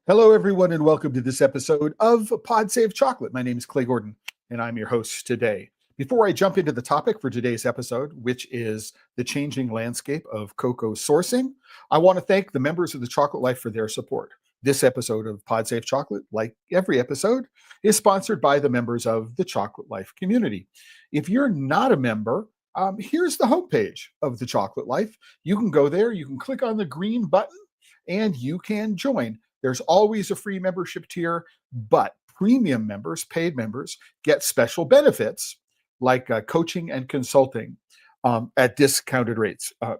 Hello, everyone, and welcome to this episode of Pod Save Chocolate. My name is Clay Gordon, and I'm your host today. Before I jump into the topic for today's episode, which is the changing landscape of cocoa sourcing, I want to thank the members of the Chocolate Life for their support. This episode of Pod Save Chocolate, like every episode, is sponsored by the members of the Chocolate Life community. If you're not a member, here's the homepage of the Chocolate Life. You can go there, you can click on the green button, and you can join. There's always a free membership tier, but premium members, paid members, get special benefits like coaching and consulting at discounted rates. I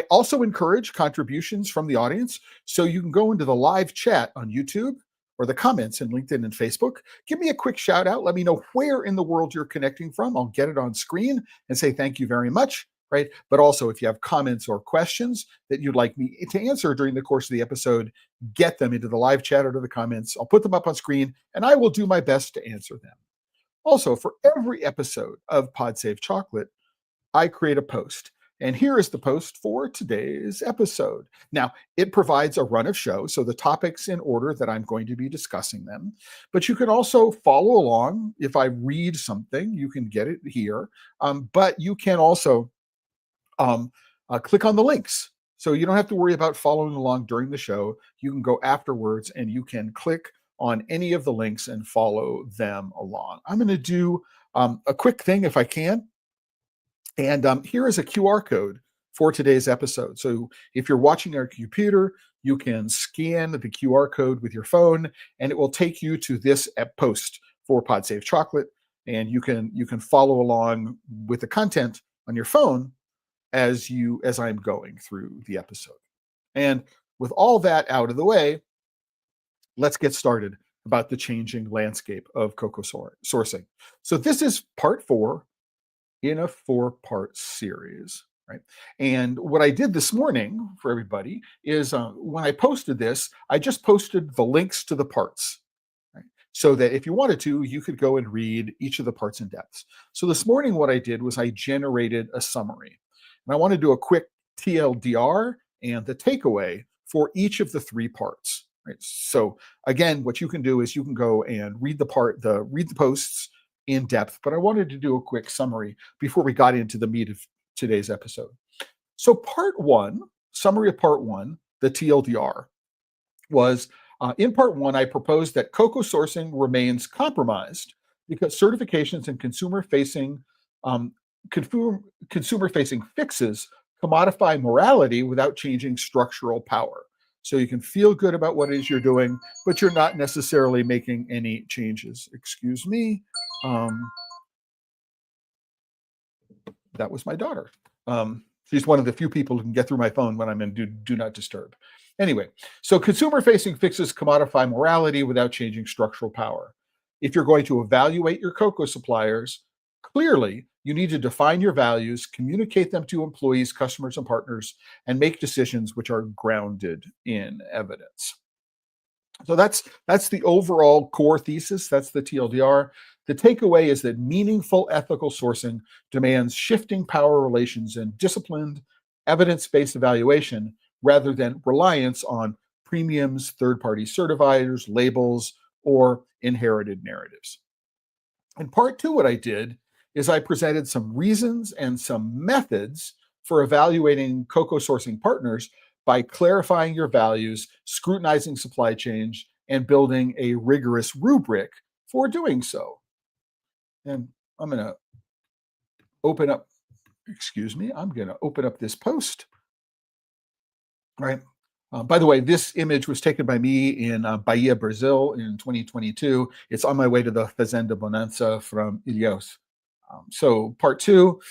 also encourage contributions from the audience, so you can go into the live chat on YouTube or the comments in LinkedIn and Facebook. Give me a quick shout out. Let me know where in the world you're connecting from. I'll get it on screen and say thank you very much. Right? But also, if you have comments or questions that you'd like me to answer during the course of the episode, get them into the live chat or to the comments. I'll put them up on screen, and I will do my best to answer them. Also, for every episode of Pod Save Chocolate, I create a post. And here is the post for today's episode. Now, it provides a run of show, so the topics in order that I'm going to be discussing them. But you can also follow along. If I read something, you can get it here. But you can also click on the links. So you don't have to worry about following along during the show. You can go afterwards and you can click on any of the links and follow them along. I'm going to do a quick thing if I can. And here is a QR code for today's episode. So if you're watching our computer, you can scan the QR code with your phone and it will take you to this post for Pod Save Chocolate. And you can follow along with the content on your phone as I'm going through the episode. And with all that out of the way, let's get started about the changing landscape of cocoa sourcing. So this is part 4 in a 4-part series, right? And what I did this morning for everybody is when I posted this, I just posted the links to the parts, right? So that if you wanted to, you could go and read each of the parts in depth. So this morning, what I did was I generated a summary. And I want to do a quick TLDR and the takeaway for each of the 3 parts. Right? So again, what you can do is you can go and read the posts in depth, but I wanted to do a quick summary before we got into the meat of today's episode. So part 1, summary of part 1, the TLDR, was in part 1, I proposed that cocoa sourcing remains compromised because certifications and consumer-facing fixes commodify morality without changing structural power. So you can feel good about what it is you're doing, but you're not necessarily making any changes. Excuse me. That was my daughter. She's one of the few people who can get through my phone when I'm in do not disturb. Anyway, so consumer-facing fixes commodify morality without changing structural power. If you're going to evaluate your cocoa suppliers, clearly, you need to define your values, communicate them to employees, customers, and partners, and make decisions which are grounded in evidence. So that's the overall core thesis. That's the TLDR. The takeaway is that meaningful ethical sourcing demands shifting power relations and disciplined, evidence-based evaluation rather than reliance on premiums, third-party certifiers, labels, or inherited narratives. In part 2, what I did is I presented some reasons and some methods for evaluating cocoa sourcing partners by clarifying your values, scrutinizing supply chains, and building a rigorous rubric for doing so. And I'm going to open up this post. All right. By the way, this image was taken by me in Bahia, Brazil in 2022. It's on my way to the Fazenda Bonanza from Ilhéus. So part 2,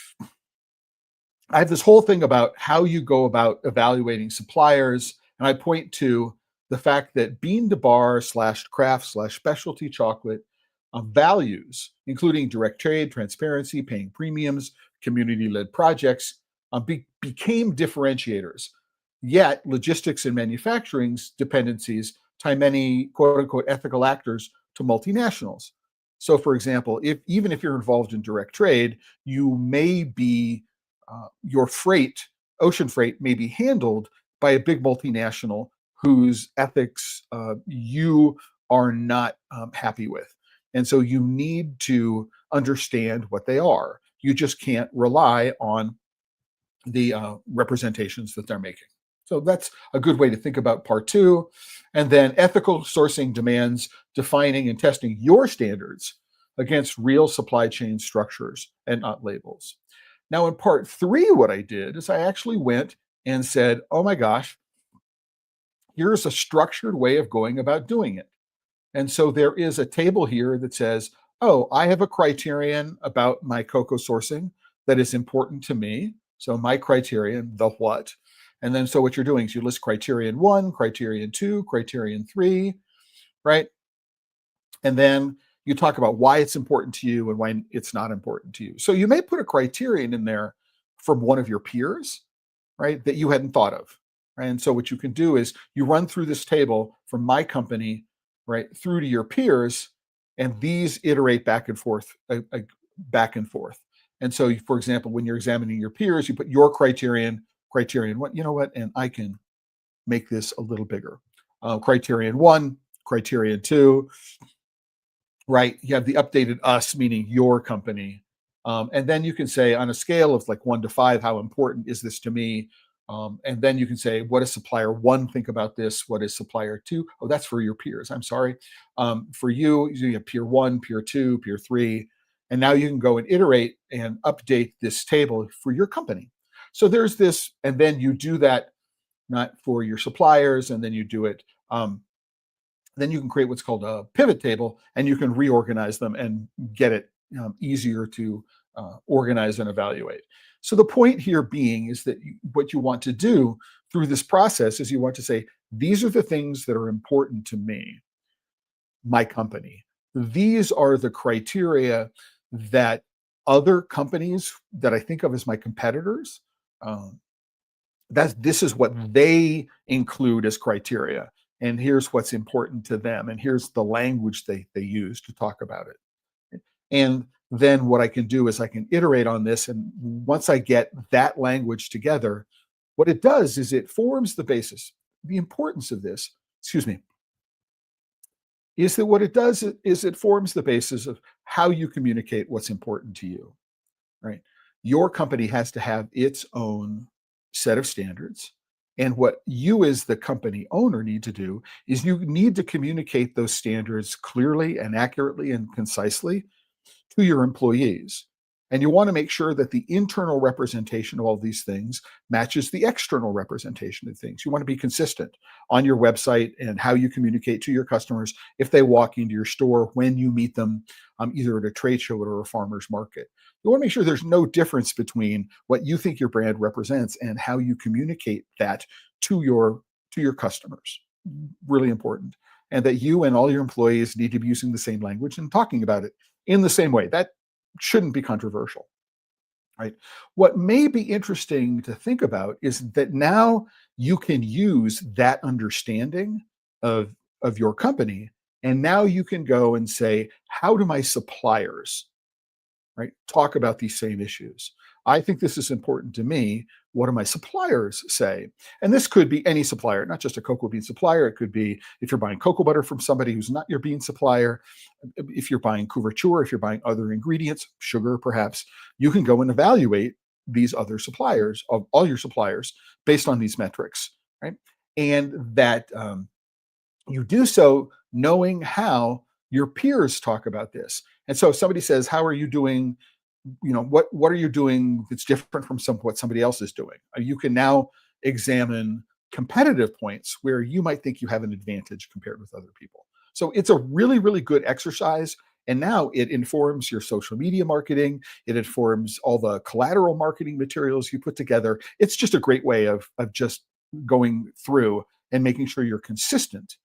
I have this whole thing about how you go about evaluating suppliers. And I point to the fact that bean to bar / craft / specialty chocolate values, including direct trade, transparency, paying premiums, community-led projects, became differentiators. Yet logistics and manufacturing's dependencies tie many quote-unquote ethical actors to multinationals. So for example, even if you're involved in direct trade, you may be, your ocean freight may be handled by a big multinational whose ethics you are not happy with. And so you need to understand what they are. You just can't rely on the representations that they're making. So that's a good way to think about part two. And then ethical sourcing demands defining and testing your standards against real supply chain structures and not labels. Now, in part three, what I did is I actually went and said, oh my gosh, here's a structured way of going about doing it. And so there is a table here that says, oh, I have a criterion about my cocoa sourcing that is important to me. So my criterion, the what. And then so what you're doing is you list criterion one, criterion two, criterion three, right? And then you talk about why it's important to you and why it's not important to you. So you may put a criterion in there from one of your peers, right, that you hadn't thought of. Right? And so what you can do is you run through this table from my company, right, through to your peers, and these iterate back and forth, back and forth. And so, for example, when you're examining your peers, you put your criterion what, you know what, and I can make this a little bigger. Criterion one, criterion two, right? You have the updated us, meaning your company. And then you can say on a scale of like 1 to 5, how important is this to me? And then you can say, what does supplier one think about this? What is supplier two? Oh, that's for your peers. I'm sorry. For you, you have peer one, peer two, peer three. And now you can go and iterate and update this table for your company. So there's this, and then you do that not for your suppliers, and then you do it. Then you can create what's called a pivot table, and you can reorganize them and get it easier to organize and evaluate. So the point here being is that what you want to do through this process is you want to say, these are the things that are important to me, my company. These are the criteria that other companies that I think of as my competitors, this is what they include as criteria. And here's what's important to them. And here's the language they use to talk about it. And then what I can do is I can iterate on this. And once I get that language together, what it does is it forms the basis. The importance of this, excuse me, is that what it does is it forms the basis of how you communicate what's important to you, right? Your company has to have its own set of standards. And what you as the company owner need to do is you need to communicate those standards clearly and accurately and concisely to your employees. And you want to make sure that the internal representation of all these things matches the external representation of things. You want to be consistent on your website and how you communicate to your customers if they walk into your store, when you meet them, either at a trade show or a farmer's market. You want to make sure there's no difference between what you think your brand represents and how you communicate that to your customers. Really important. And that you and all your employees need to be using the same language and talking about it in the same way. That shouldn't be controversial, right? What may be interesting to think about is that now you can use that understanding of your company, and now you can go and say, how do my suppliers, right, talk about these same issues? I think this is important to me. What do my suppliers say? And this could be any supplier, not just a cocoa bean supplier. It could be if you're buying cocoa butter from somebody who's not your bean supplier. If you're buying couverture, if you're buying other ingredients, sugar perhaps, you can go and evaluate these other suppliers, of all your suppliers, based on these metrics, right? And that you do so knowing how your peers talk about this. And so if somebody says, how are you doing? What are you doing that's different from what somebody else is doing? You can now examine competitive points where you might think you have an advantage compared with other people. So it's a really, really good exercise. And now it informs your social media marketing. It informs all the collateral marketing materials you put together. It's just a great way of just going through and making sure you're consistent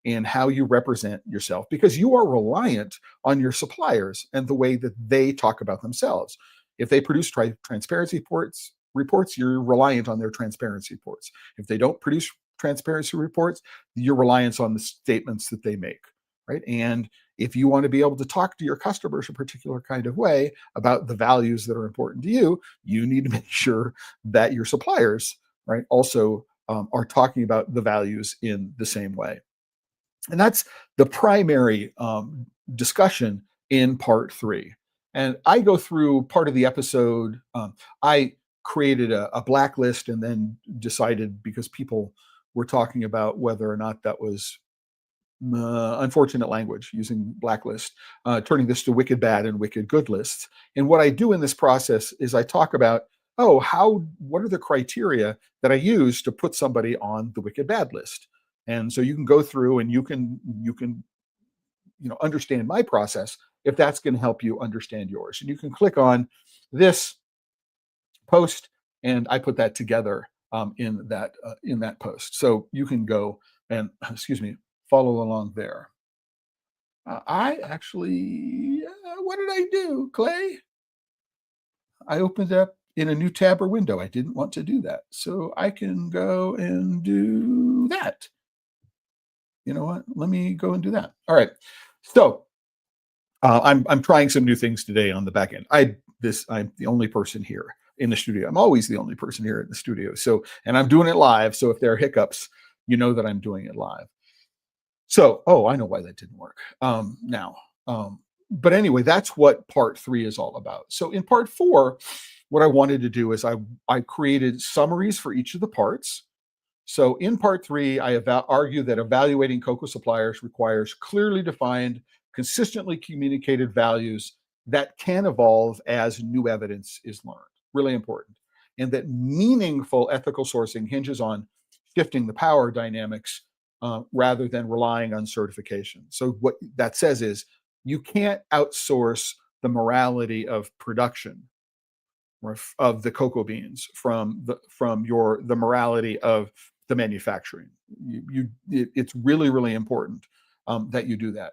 in how you represent yourself, because you are reliant on your suppliers and the way that they talk about themselves. If they produce transparency reports, you're reliant on their transparency reports. If they don't produce transparency reports, you're reliant on the statements that they make, right? And if you want to be able to talk to your customers a particular kind of way about the values that are important to you, you need to make sure that your suppliers, right, also are talking about the values in the same way. And that's the primary discussion in part 3. And I go through part of the episode. I created a blacklist and then decided, because people were talking about whether or not that was unfortunate language, using blacklist, turning this to wicked bad and wicked good lists. And what I do in this process is I talk about, what are the criteria that I use to put somebody on the wicked bad list? And so you can go through and you can understand my process if that's going to help you understand yours. And you can click on this post, and I put that together in that post. So you can go and follow along there. I actually, what did I do, Clay? I opened up in a new tab or window. I didn't want to do that. So I can go and do that. You know what? Let me go and do that. All right. So I'm trying some new things today on the back end. I'm the only person here in the studio. I'm always the only person here in the studio. So, and I'm doing it live. So if there are hiccups, you know that I'm doing it live. So, I know why that didn't work now. But anyway, that's what part 3 is all about. So in part 4, what I wanted to do is I created summaries for each of the parts. So in part 3, I argue that evaluating cocoa suppliers requires clearly defined, consistently communicated values that can evolve as new evidence is learned. Really important. And that meaningful ethical sourcing hinges on shifting the power dynamics rather than relying on certification. So what that says is you can't outsource the morality of production of the cocoa beans from the morality of the manufacturing. It's really, really important that you do that.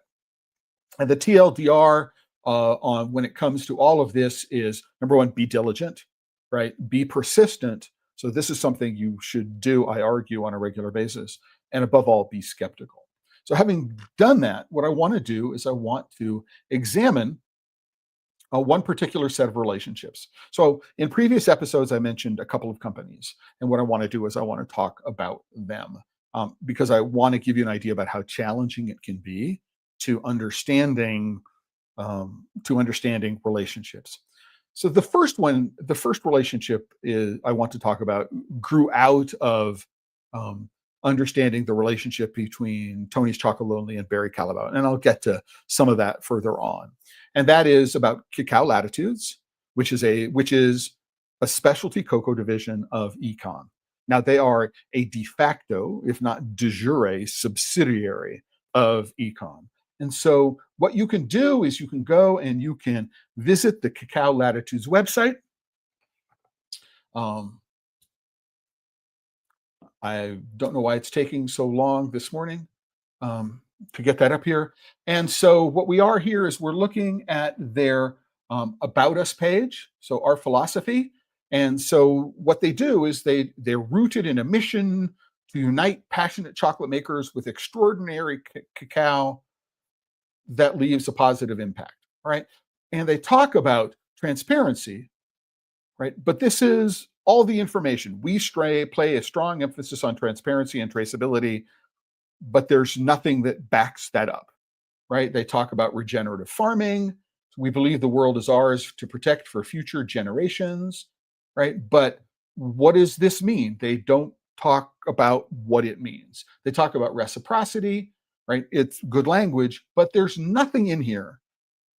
And the TLDR on when it comes to all of this is, number one, be diligent, right? Be persistent. So this is something you should do, I argue, on a regular basis. And above all, be skeptical. So having done that, what I want to do is I want to examine one particular set of relationships. So in previous episodes, I mentioned a couple of companies. And what I want to do is I want to talk about them because I want to give you an idea about how challenging it can be to understanding relationships. So the first relationship I want to talk about grew out of understanding the relationship between Tony's Chocolonely and Barry Callebaut. And I'll get to some of that further on. And that is about Cacao Latitudes, which is a specialty cocoa division of Econ. Now they are a de facto, if not de jure, subsidiary of Econ. And so what you can do is you can go and you can visit the Cacao Latitudes website. I don't know why it's taking so long this morning to get that up here. And so what we are here is we're looking at their About Us page, so our philosophy. And so what they do is they're rooted in a mission to unite passionate chocolate makers with extraordinary cacao that leaves a positive impact, right? And they talk about transparency, right? But this is all the information. We play a strong emphasis on transparency and traceability, but there's nothing that backs that up, right? They talk about regenerative farming. We believe the world is ours to protect for future generations, right? But what does this mean? They don't talk about what it means. They talk about reciprocity, right? It's good language, but there's nothing in here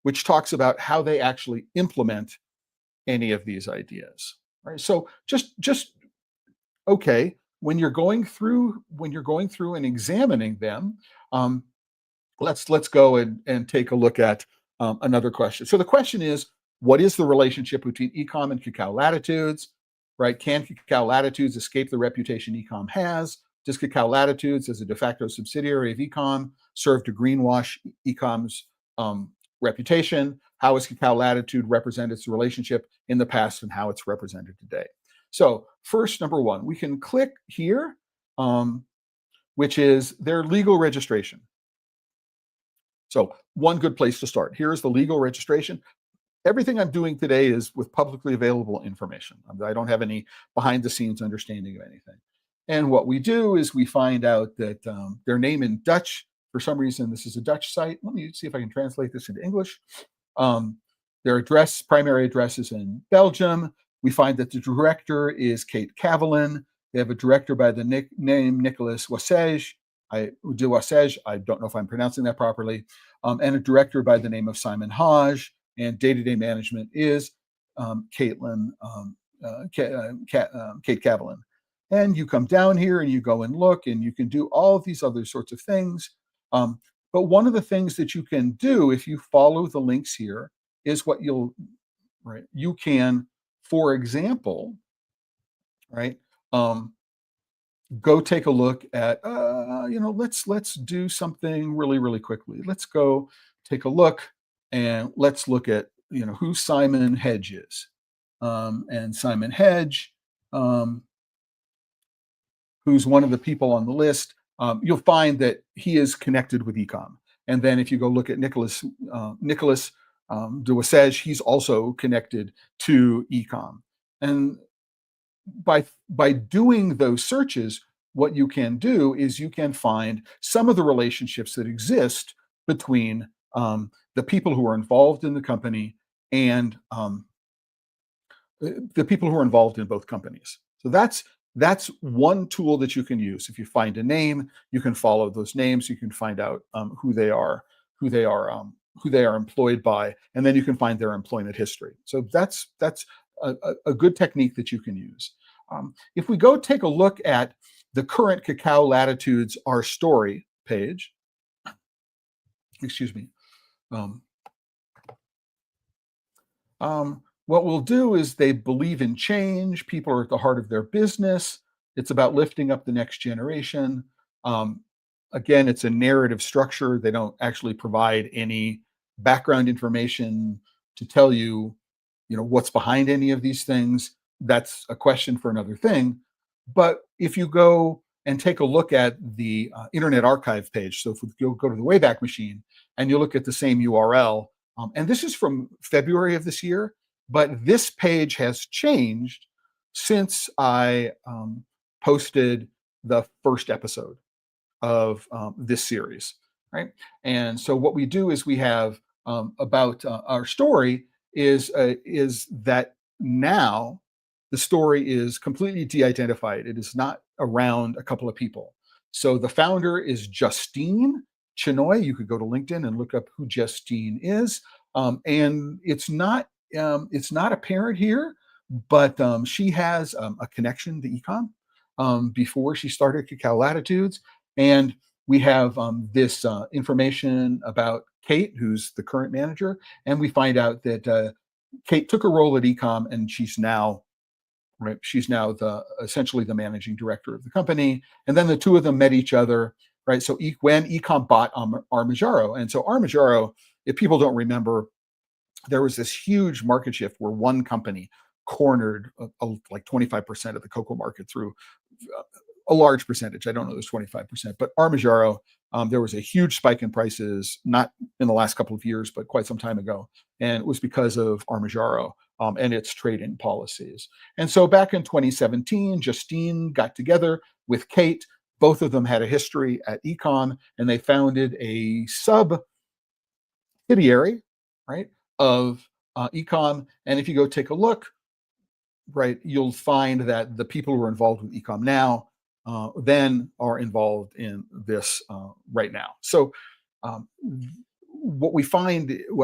which talks about how they actually implement any of these ideas, right? So just okay, when you're going through and examining them, let's go and take a look at another question. So the question is, what is the relationship between Ecom and Cacao Latitudes, right? Can Cacao Latitudes escape the reputation Ecom has? Does Cacao Latitudes, as a de facto subsidiary of Ecom, serve to greenwash Ecom's reputation? How has Cacao Latitude represented its relationship in the past and how it's represented today? So first, number one, we can click here, which is their legal registration. So one good place to start. Here is the legal registration. Everything I'm doing today is with publicly available information. I don't have any behind the scenes understanding of anything. And what we do is we find out that their name in Dutch, for some reason, this is a Dutch site. Let me see if I can translate this into English. Um, their primary address is in Belgium. We find that the director is Kate Cavalin. They have a director by the name Nicolas Wassage. I don't know if I'm pronouncing that properly, and a director by the name of Simon Hodge. And day-to-day management is Caitlin, Kate Cavalin. And you come down here and you go and look, and you can do all of these other sorts of things. But one of the things that you can do if you follow the links here is you can, for example, right, go take a look at, let's do something really, really quickly. Let's go take a look and let's look at, who Simon Hedge is. And Simon Hedge, who's one of the people on the list, you'll find that he is connected with ecom. And then if you go look at Nicholas de Wassage, he's also connected to ecom. And by doing those searches, what you can do is you can find some of the relationships that exist between the people who are involved in the company and the people who are involved in both companies. So that's one tool that you can use. If you find a name, you can follow those names. You can find out who they are employed by, and then you can find their employment history. So that's a good technique that you can use. If we go take a look at the current Cacao Latitudes Our Story page, excuse me. What we'll do is they believe in change. People are at the heart of their business. It's about lifting up the next generation. Again, it's a narrative structure. They don't actually provide any background information to tell you, what's behind any of these things. That's a question for another thing. But if you go and take a look at the Internet Archive page, so if you go to the Wayback Machine and you look at the same URL, and this is from February of this year, but this page has changed since I posted the first episode of this series, right? And so what we do is we have about our story is that now the story is completely de-identified. It is not around a couple of people. So the founder is Justine Chenoy. You could go to LinkedIn and look up who Justine is, and it's not apparent here, but she has a connection to ecom before she started Cacao Latitudes. And we have this information about Kate, who's the current manager, and we find out that Kate took a role at ecom, and she's now essentially the managing director of the company. And then the two of them met each other, right? So when ecom bought Armajaro, and so Armajaro, if people don't remember, there was this huge market shift where one company cornered like 25% of the cocoa market through a large percentage. I don't know, it was 25%, but Armajaro, there was a huge spike in prices, not in the last couple of years, but quite some time ago. And it was because of Armajaro and its trading policies. And so back in 2017, Justine got together with Kate. Both of them had a history at ecom, and they founded a subsidiary, right, of ecom. And if you go take a look, right, you'll find that the people who are involved with ecom now then are involved in this right now. So what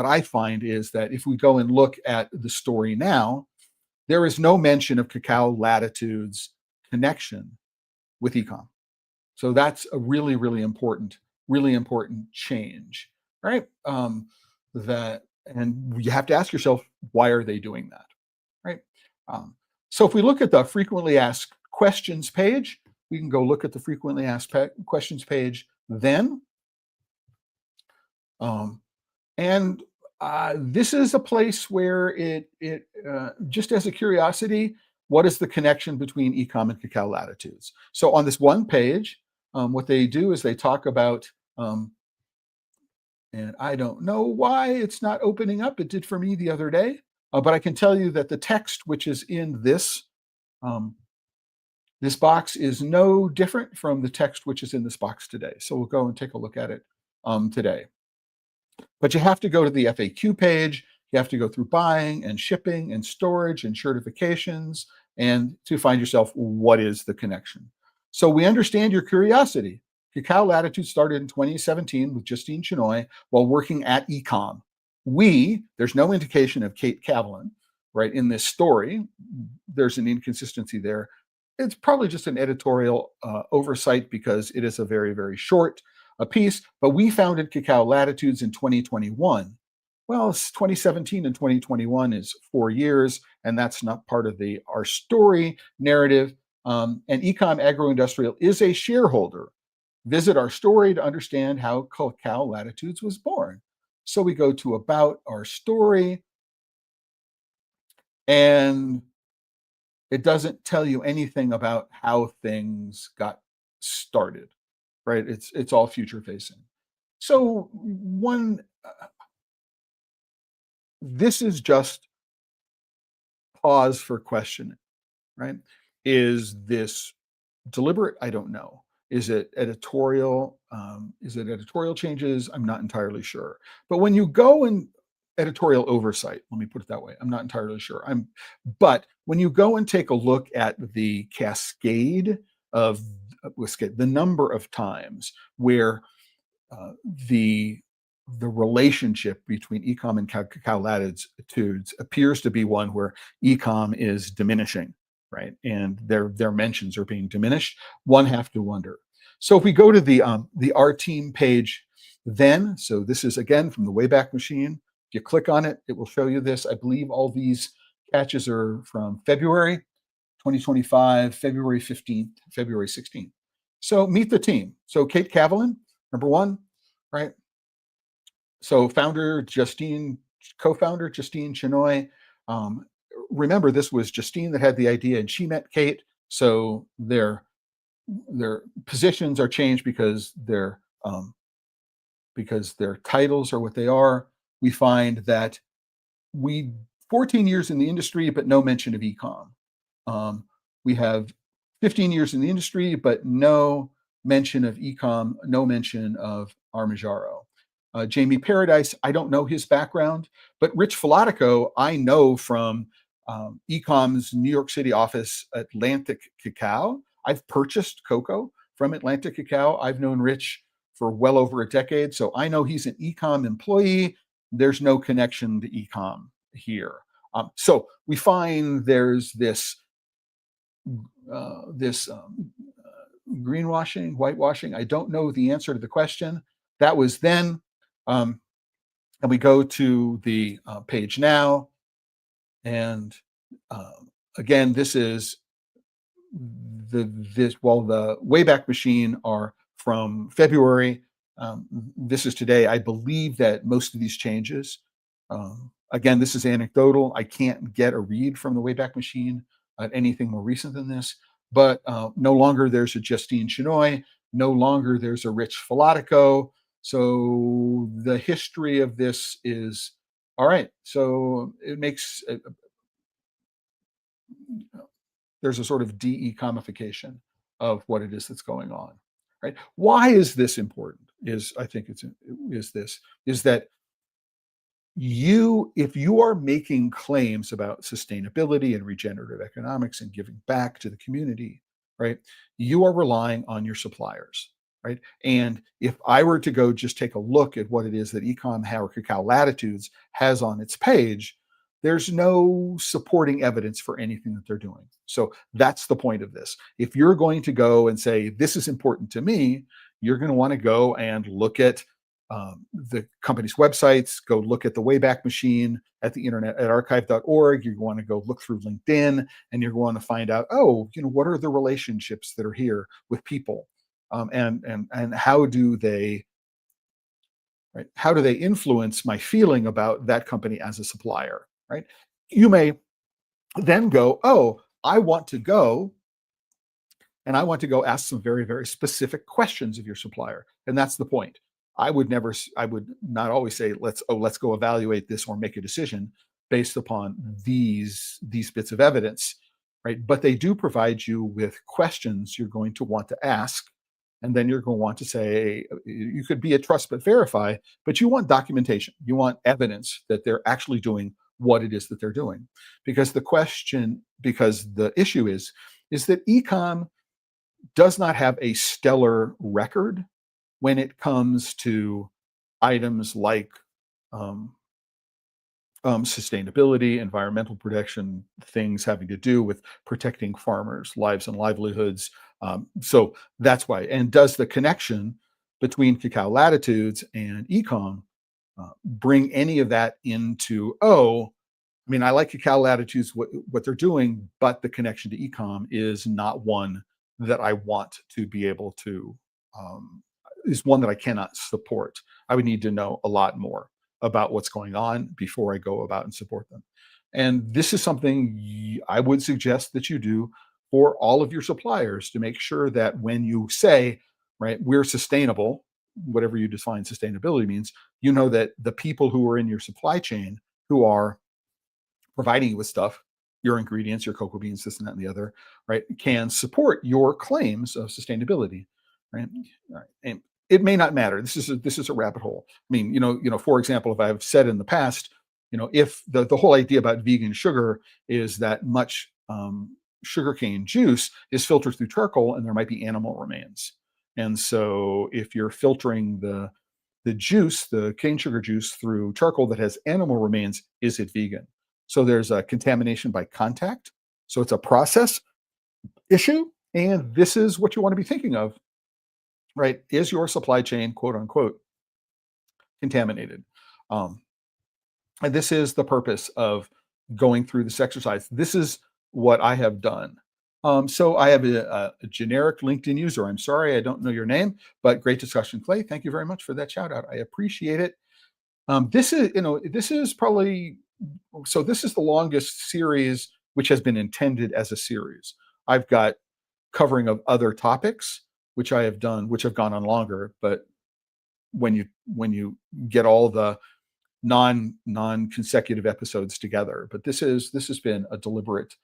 I find is that if we go and look at the story now, there is no mention of Cacao Latitude's connection with ecom. So that's a really, really important change, right? And you have to ask yourself, why are they doing that, right? So if we look at the frequently asked questions page, we can go look at the frequently asked questions page then. And this is a place where it just as a curiosity, what is the connection between ecom and Cacao Latitudes? So on this one page, what they do is they talk about, and I don't know why it's not opening up. It did for me the other day, but I can tell you that the text, which is in this This box is no different from the text which is in this box today. So we'll go and take a look at it today. But you have to go to the FAQ page. You have to go through buying and shipping and storage and certifications and to find yourself what is the connection. So we understand your curiosity. Cacao Latitude started in 2017 with Justine Chenoy while working at Ecom. There's no indication of Kate Kavalin, right, in this story. There's an inconsistency there. It's probably just an editorial oversight because it is a very, very short piece, but we founded Cacao Latitudes in 2021. Well, 2017 and 2021 is 4 years, and that's not part of our story narrative. And Ecom Agroindustrial is a shareholder. Visit our story to understand how Cacao Latitudes was born. So we go to About Our Story, and it doesn't tell you anything about how things got started, right? It's all future facing. So this is just pause for questioning, right? Is this deliberate? I don't know. Is it editorial? Is it editorial changes? I'm not entirely sure. But when you go and editorial oversight, let me put it that way. I'm not entirely sure. But when you go and take a look at the cascade of the number of times where the relationship between ecom and Cacao Latitudes appears to be one where ecom is diminishing, right? And their mentions are being diminished. One have to wonder. So if we go to the Our Team page, then, so this is again from the Wayback Machine. If you click on it, it will show you this. I believe all these catches are from February 2025, February 15th, February 16th. So meet the team. So Kate Kavalin, number one, right? So co-founder Justine Chenoy. Remember, this was Justine that had the idea, and she met Kate. So their positions are changed because their titles are what they are. We find that 14 years in the industry, but no mention of ecom. We have 15 years in the industry, but no mention of ecom, no mention of Armajaro. Jamie Paradise, I don't know his background, but Rich Filatico, I know from Ecom's New York City office, Atlantic Cacao. I've purchased cocoa from Atlantic Cacao. I've known Rich for well over a decade, so I know he's an Ecom employee. There's no connection to Ecom here. So we find there's this greenwashing, whitewashing. I don't know the answer to the question. That was then. And we go to the page now. And again, this is the Wayback Machine are from February. This is today. I believe that most of these changes, again, this is anecdotal. I can't get a read from the Wayback Machine at anything more recent than this, but no longer there's a Justine Chenoy, no longer there's a Rich Filatico. So the history of this is, all right, so it makes, there's a sort of de-ecomification of what it is that's going on, right? Why is this important? Is that if you are making claims about sustainability and regenerative economics and giving back to the community, right, you are relying on your suppliers, right? And if I were to go just take a look at what it is that Ecom or Cacao Latitudes has on its page, there's no supporting evidence for anything that they're doing. So that's the point of this. If you're going to go and say, this is important to me, you're going to want to go and look at the company's websites, go look at the Wayback Machine at the internet at archive.org. You want to go look through LinkedIn, and you're going to find out, what are the relationships that are here with people, and how do they, right? How do they influence my feeling about that company as a supplier, right? You may then go, I want to go ask some very, very specific questions of your supplier, and that's the point. I would not always say, let's go evaluate this or make a decision based upon these bits of evidence. right? But they do provide you with questions you're going to want to ask. And then you're going to want to say, you could be a trust but verify, but you want documentation. You want evidence that they're actually doing what it is that they're doing. Because the issue is that ecom does not have a stellar record when it comes to items like um, sustainability, environmental protection, things having to do with protecting farmers' lives and livelihoods. So that's why. And does the connection between Cacao Latitudes and ecom bring any of that into, I mean, I like Cacao Latitudes, what they're doing, but the connection to ecom is not one that I want to be able to, is one that I cannot support. I would need to know a lot more about what's going on before I go about and support them. And this is something I would suggest that you do for all of your suppliers to make sure that when you say, right, we're sustainable, whatever you define sustainability means, you know that the people who are in your supply chain who are providing you with stuff, your ingredients, your cocoa beans, this and that and the other, right, can support your claims of sustainability, right? All right. And it may not matter. This is a rabbit hole. I mean, for example, if I've said in the past, if the whole idea about vegan sugar is that much sugarcane juice is filtered through charcoal and there might be animal remains. And so if you're filtering the juice, the cane sugar juice through charcoal that has animal remains, is it vegan? So there's a contamination by contact. So it's a process issue. And this is what you want to be thinking of, right? Is your supply chain, quote unquote, contaminated? And this is the purpose of going through this exercise. This is what I have done. So I have a generic LinkedIn user. I'm sorry, I don't know your name, but great discussion, Clay. Thank you very much for that shout out. I appreciate it. This is the longest series which has been intended as a series. I've got covering of other topics which I have done, which have gone on longer. But when you get all the non-consecutive episodes together, but this has been a deliberate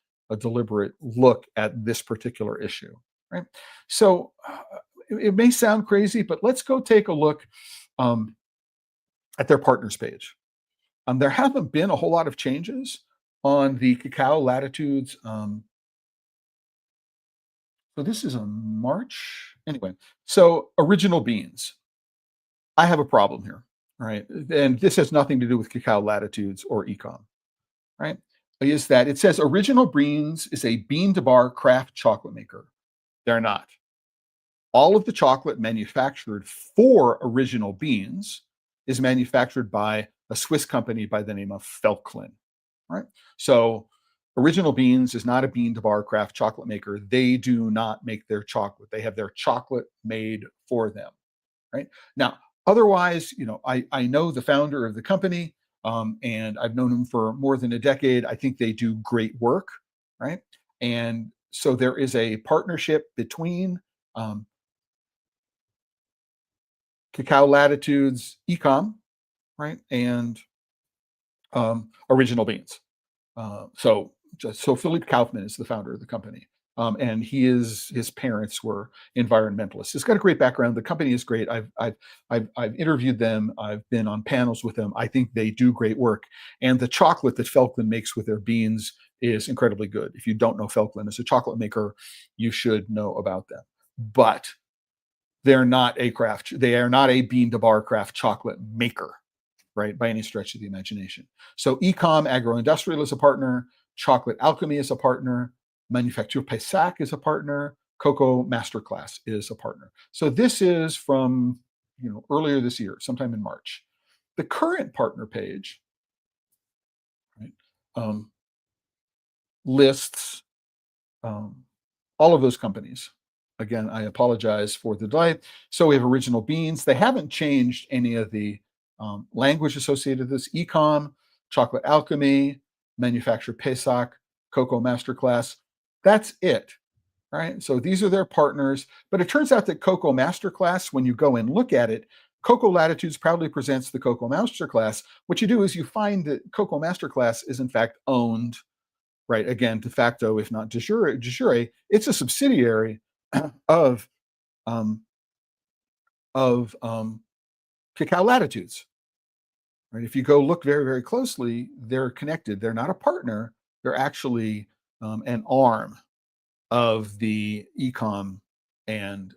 look at this particular issue, right? So it may sound crazy, but let's go take a look at their partners page. There haven't been a whole lot of changes on the Cacao Latitudes. So this is a March. Anyway, so original beans. I have a problem here, right? And this has nothing to do with Cacao Latitudes or ecom, right? Is that it says original beans is a bean to bar craft chocolate maker. They're not. All of the chocolate manufactured for original beans is manufactured by a Swiss company by the name of Veltlin, right? So original beans is not a bean to bar craft chocolate maker. They do not make their chocolate. They have their chocolate made for them, right? Now, otherwise, I know the founder of the company, and I've known him for more than a decade. I think they do great work, right? And so there is a partnership between Cacao Latitudes ecom, right, and original beans. So Philippe Kaufman is the founder of the company, and his parents were environmentalists. It's got a great background. The company is great. I've interviewed them. I've been on panels with them. I think they do great work. And the chocolate that Veltlin makes with their beans is incredibly good. If you don't know Veltlin as a chocolate maker, you should know about them. But they're not a bean to bar craft chocolate maker, right, by any stretch of the imagination. So Ecom Agroindustrial is a partner, Chocolate Alchemy is a partner, Manufacture Paysac is a partner, Cocoa Masterclass is a partner. So this is from earlier this year, sometime in March. The current partner page, right, lists all of those companies. Again, I apologize for the delay. So we have Original Beans. They haven't changed any of the language associated with this. Ecom, Chocolate Alchemy, Manufacture Paysac, Cocoa Masterclass. That's it, right? So these are their partners. But it turns out that Cocoa Masterclass, when you go and look at it, Cocoa Latitudes proudly presents the Cocoa Masterclass. What you do is you find that Cocoa Masterclass is in fact owned right? Again, de facto, if not de jure, it's a subsidiary of um, of Cacao Latitudes, right? If you go look very, very closely, they're connected. They're not a partner. They're actually an arm of the ecom and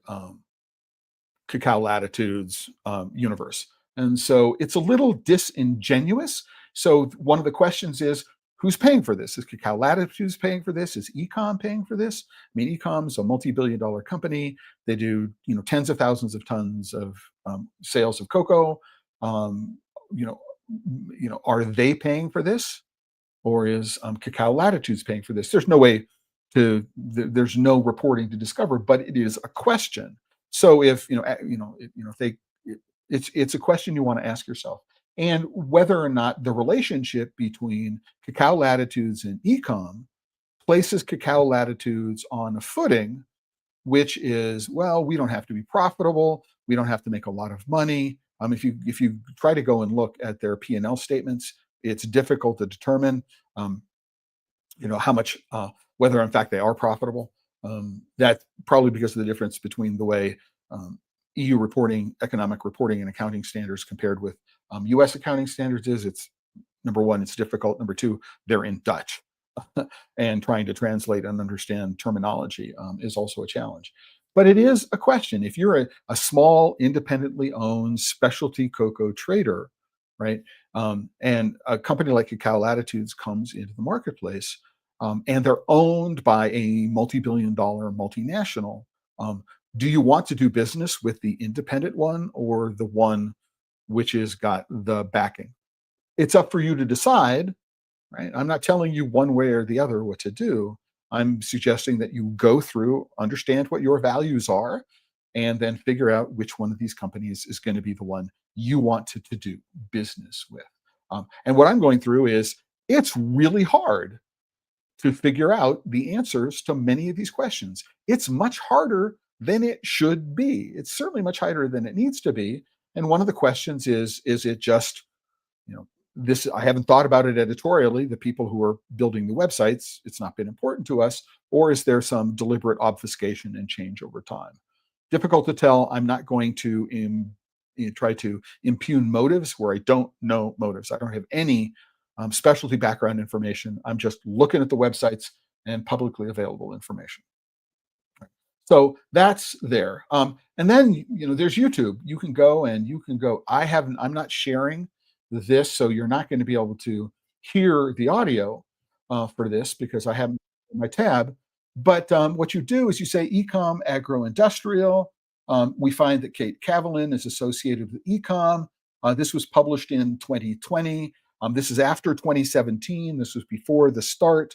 Cacao Latitudes universe. And so it's a little disingenuous. So one of the questions is, who's paying for this? Is Cacao Latitudes paying for this? Is Ecom paying for this? I mean, Ecom is a multi-billion-dollar company. They do, tens of thousands of tons of sales of cocoa. Um, you know, are they paying for this? Or is Cacao Latitudes paying for this? There's no way there's no reporting to discover, but it is a question. So if if they, it's a question you want to ask yourself, and whether or not the relationship between Cacao Latitudes and Ecom places Cacao Latitudes on a footing, which is, well, we don't have to be profitable, we don't have to make a lot of money. If you try to go and look at their P&L statements, it's difficult to determine um, how much, whether in fact they are profitable. That's probably because of the difference between the way EU reporting, economic reporting, and accounting standards compared with US accounting standards is. It's number one, it's difficult. Number two, they're in Dutch. And trying to translate and understand terminology is also a challenge. But it is a question. If you're a small, independently owned specialty cocoa trader, right, and a company like Cacao Latitudes comes into the marketplace, and they're owned by a multi-billion-dollar multinational, do you want to do business with the independent one or the one which has got the backing? It's up for you to decide, right? I'm not telling you one way or the other what to do. I'm suggesting that you go through, understand what your values are, and then figure out which one of these companies is going to be the one you want to do business with. And what I'm going through is, it's really hard to figure out the answers to many of these questions. It's much harder than it should be. It's certainly much harder than it needs to be. And one of the questions is it just, you know, this, I haven't thought about it editorially, the people who are building the websites, it's not been important to us, or is there some deliberate obfuscation and change over time? Difficult to tell. I'm not going to try to impugn motives where I don't know motives. I don't have any specialty background information. I'm just looking at the websites and publicly available information. So that's there. And then there's YouTube. You can go and you can go. I'm not sharing this, so you're not going to be able to hear the audio for this because I haven't my tab. But what you do is you say ecom agro-industrial. We find that Kate Cavalin is associated with ecom. This was published in 2020. This is after 2017. This was before the start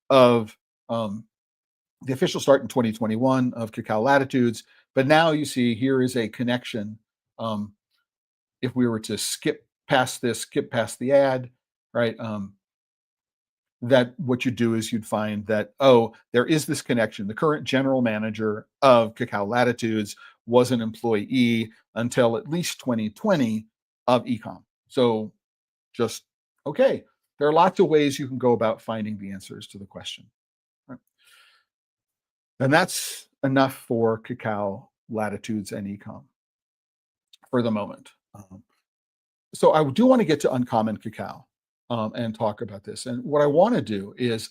of the official start in 2021 of Cacao Latitudes. But now you see here is a connection. If we were to skip past this, skip past the ad, right? That what you do is you'd find that, oh, there is this connection. The current general manager of Cacao Latitudes was an employee until at least 2020 of Ecom. So just, okay, there are lots of ways you can go about finding the answers to the question. Right? And that's enough for Cacao Latitudes and Ecom for the moment. So I do want to get to uncommon cacao and talk about this. And what I want to do is,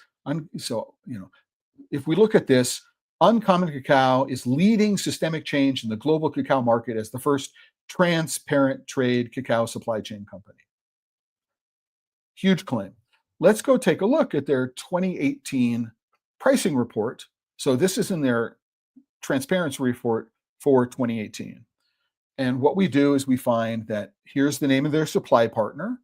if we look at this, uncommon cacao is leading systemic change in the global cacao market as the first transparent trade cacao supply chain company. Huge claim. Let's go take a look at their 2018 pricing report. So this is in their transparency report for 2018. And what we do is we find that here's the name of their supply partner,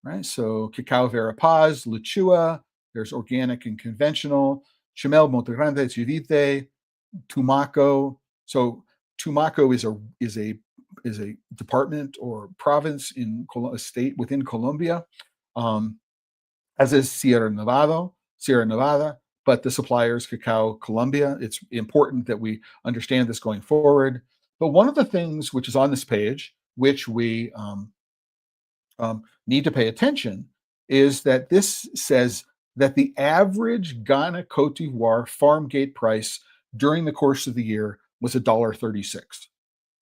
right? So Cacao Vera Paz, Luchua, there's organic and conventional, Chimel, Montegrande, Chivite, Tumaco. So Tumaco is a department or province in a state within Colombia, as is Sierra Nevada. But the supplier is Cacao Colombia. It's important that we understand this going forward. But one of the things which is on this page, which we need to pay attention, is that this says that the average Ghana Cote d'Ivoire farm gate price during the course of the year was $1.36.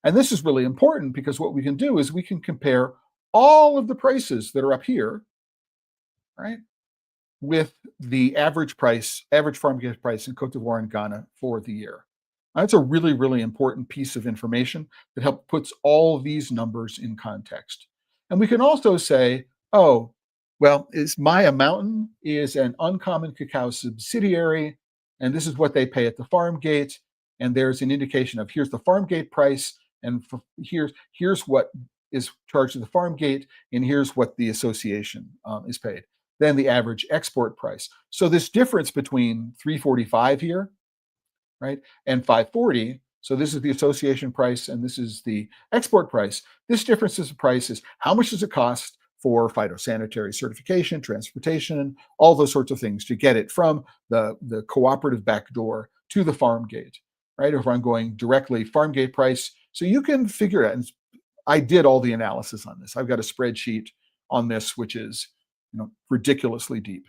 And this is really important because what we can do is we can compare all of the prices that are up here, right, with the average price, average farm gate price in Cote d'Ivoire and Ghana for the year. That's a really, really important piece of information that helps puts all these numbers in context. And we can also say, oh, well, is Maya Mountain is an uncommon cacao subsidiary, and this is what they pay at the farm gate. And there's an indication of here's the farm gate price, and here's what is charged to the farm gate, and here's what the association is paid. Then the average export price. So this difference between 345 here, right, and 540. So this is the association price, and this is the export price. This difference is the price is how much does it cost for phytosanitary certification, transportation, all those sorts of things to get it from the cooperative back door to the farm gate, right? If I'm going directly farm gate price, so you can figure it out. And I did all the analysis on this. I've got a spreadsheet on this, which is ridiculously deep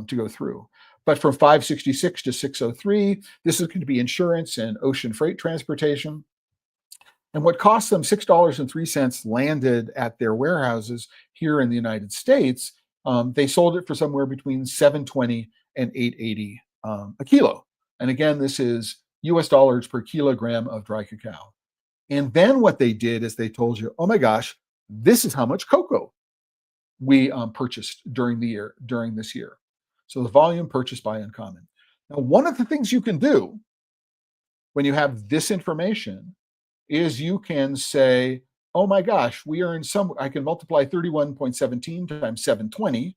to go through. But from 566 to 603, this is going to be insurance and ocean freight transportation. And what cost them $6.03 landed at their warehouses here in the United States, they sold it for somewhere between $7.20 and $8.80 a kilo. And again, this is US dollars per kilogram of dry cacao. And then what they did is they told you, oh my gosh, this is how much cocoa we purchased during this year. So the volume purchased by Uncommon. Now, one of the things you can do when you have this information is you can say, oh my gosh, I can multiply 31.17 times 720,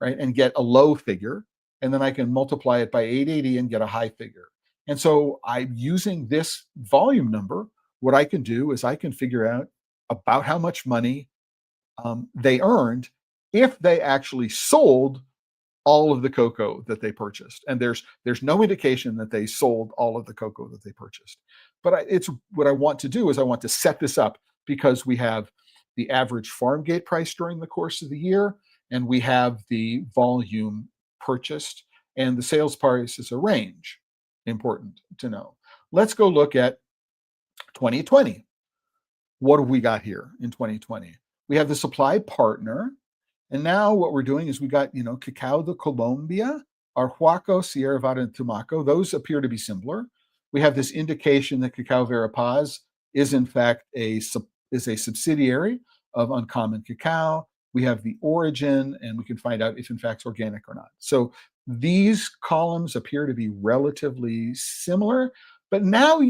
right, and get a low figure. And then I can multiply it by 880 and get a high figure. And so I'm using this volume number. What I can do is I can figure out about how much money they earned if they actually sold all of the cocoa that they purchased. And there's no indication that they sold all of the cocoa that they purchased. But it's what I want to do is I want to set this up because we have the average farm gate price during the course of the year, and we have the volume purchased, and the sales price is a range. Important to know. Let's go look at 2020. What have we got here in 2020? We have the supply partner. And now what we're doing is we got, Cacao de Colombia, Arhuaco, Sierra Nevada, and Tumaco. Those appear to be similar. We have this indication that Cacao Vera Paz is in fact a subsidiary of Uncommon Cacao. We have the origin, and we can find out if in fact it's organic or not. So these columns appear to be relatively similar, but now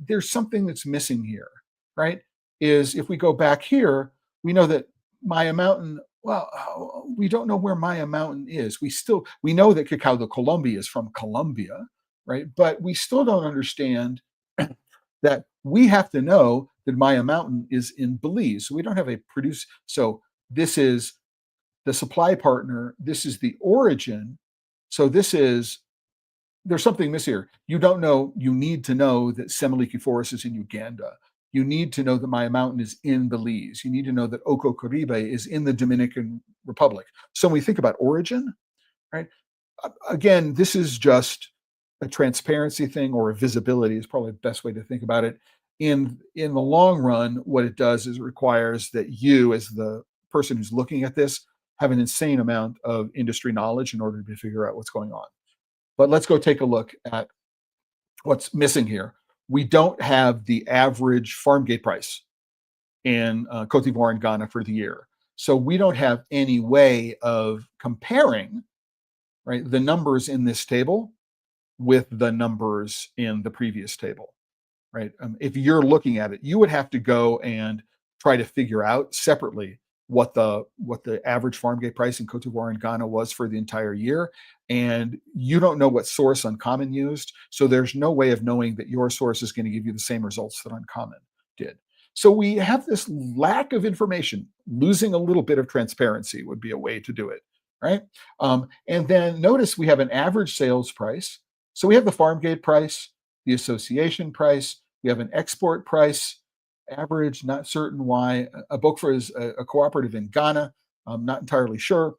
there's something that's missing here, right? Is if we go back here, we know that Maya Mountain, well, we don't know where Maya Mountain is. We know that Cacao de Colombia is from Colombia, right? But we still don't understand that we have to know that Maya Mountain is in Belize. So we don't have a produce. So this is the supply partner. This is the origin. So there's something missing here. You don't know, you need to know that Semiliki Forest is in Uganda. You need to know that Maya Mountain is in Belize. You need to know that Oco Caribe is in the Dominican Republic. So when we think about origin, right? Again, this is just a transparency thing, or a visibility is probably the best way to think about it. In the long run, what it does is it requires that you, as the person who's looking at this, have an insane amount of industry knowledge in order to figure out what's going on. But let's go take a look at what's missing here. We don't have the average farm gate price in Cote d'Ivoire and Ghana for the year. So we don't have any way of comparing, right, the numbers in this table with the numbers in the previous table, right? If you're looking at it, you would have to go and try to figure out separately what the average farm gate price in Cote d'Ivoire and Ghana was for the entire year. And you don't know what source Uncommon used. So there's no way of knowing that your source is going to give you the same results that Uncommon did. So we have this lack of information. Losing a little bit of transparency would be a way to do it, right? And then notice we have an average sales price. So we have the farm gate price, the association price, we have an export price, average, not certain why. A Bokfor is a cooperative in Ghana. I'm not entirely sure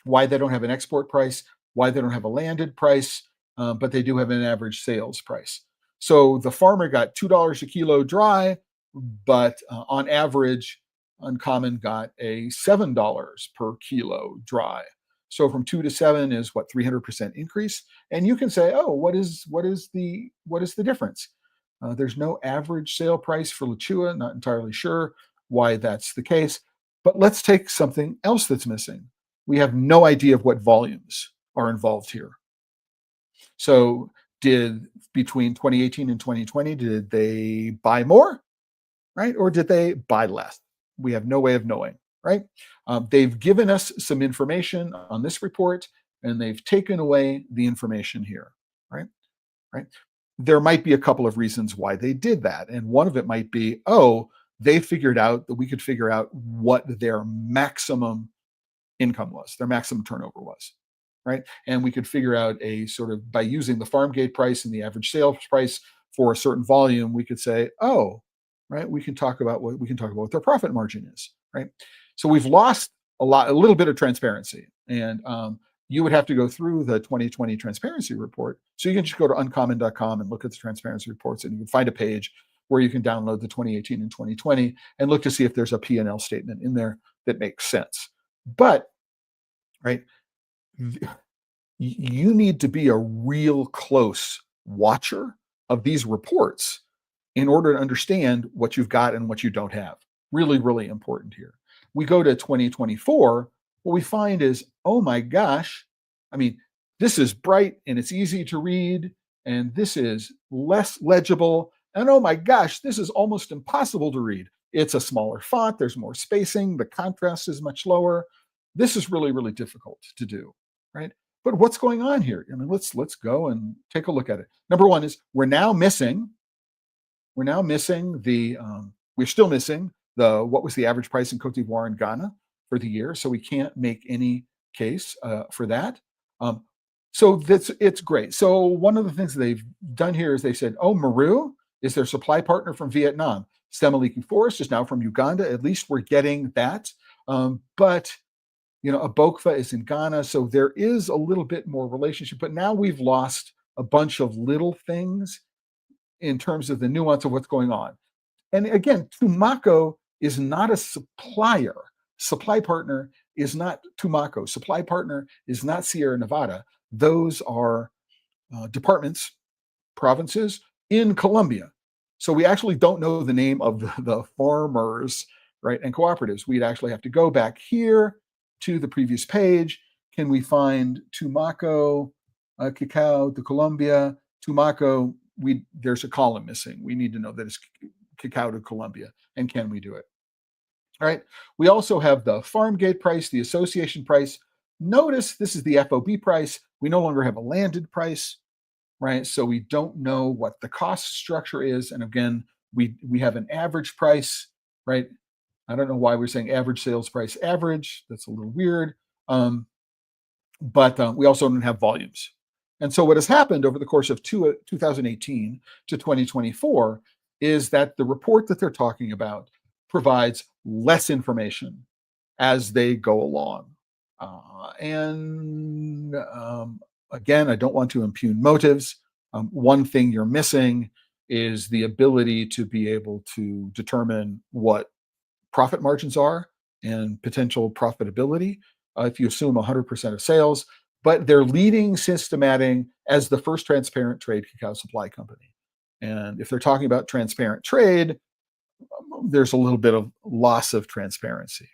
why they don't have an export price. why they don't have a landed price, but they do have an average sales price. So the farmer got $2 a kilo dry, but on average, Uncommon got a $7 per kilo dry. So from 2 to 7 is what, 300% increase. And you can say, oh, what is the difference? There's no average sale price for Lechua. Not entirely sure why that's the case. But let's take something else that's missing. We have no idea of what volumes are involved here. So did between 2018 and 2020, did they buy more, right? Or did they buy less? We have no way of knowing, right? They've given us some information on this report, and they've taken away the information here, right? Right? There might be a couple of reasons why they did that. And one of it might be, oh, they figured out that we could figure out what their maximum income was, their maximum turnover was, right? And we could figure out a sort of, by using the farm gate price and the average sales price for a certain volume, we could say, oh, right, we can talk about what their profit margin is, right? So we've lost a little bit of transparency. And you would have to go through the 2020 transparency report. So you can just go to uncommon.com and look at the transparency reports, and you can find a page where you can download the 2018 and 2020 and look to see if there's a P&L statement in there that makes sense. But, right, you need to be a real close watcher of these reports in order to understand what you've got and what you don't have. Really, really important here. We go to 2024, what we find is, oh my gosh, I mean, this is bright and it's easy to read, and this is less legible, and oh my gosh, this is almost impossible to read. It's a smaller font, there's more spacing, the contrast is much lower. This is really, really difficult to do, right? But what's going on here? I mean, let's go and take a look at it. Number one is we're still missing what was the average price in Cote d'Ivoire and Ghana for the year, so we can't make any case for that. So it's great. So one of the things they've done here is they said, oh, Meru is their supply partner from Vietnam. Stemmaliki Forest is now from Uganda. At least we're getting that. But Abokva is in Ghana, so there is a little bit more relationship. But now we've lost a bunch of little things in terms of the nuance of what's going on. And again, Tumaco is not a supplier. Supply partner is not Tumaco. Supply partner is not Sierra Nevada. Those are departments, provinces in Colombia. So we actually don't know the name of the farmers, right, and cooperatives. We'd actually have to go back here to the previous page. Can we find Tumaco, Cacao de Colombia, Tumaco? There's a column missing. We need to know that it's Cacao de Colombia, and can we do it? All right. We also have the farm gate price, the association price. Notice this is the FOB price. We no longer have a landed price, right? So we don't know what the cost structure is. And again, we have an average price, right? I don't know why we're saying average sales price average. That's a little weird. But we also don't have volumes. And so what has happened over the course of 2018 to 2024 is that the report that they're talking about provides less information as they go along. Again, I don't want to impugn motives. One thing you're missing is the ability to be able to determine what profit margins are and potential profitability if you assume 100% of sales. But they're leading Systematic as the first transparent trade cacao supply company. And if they're talking about transparent trade, there's a little bit of loss of transparency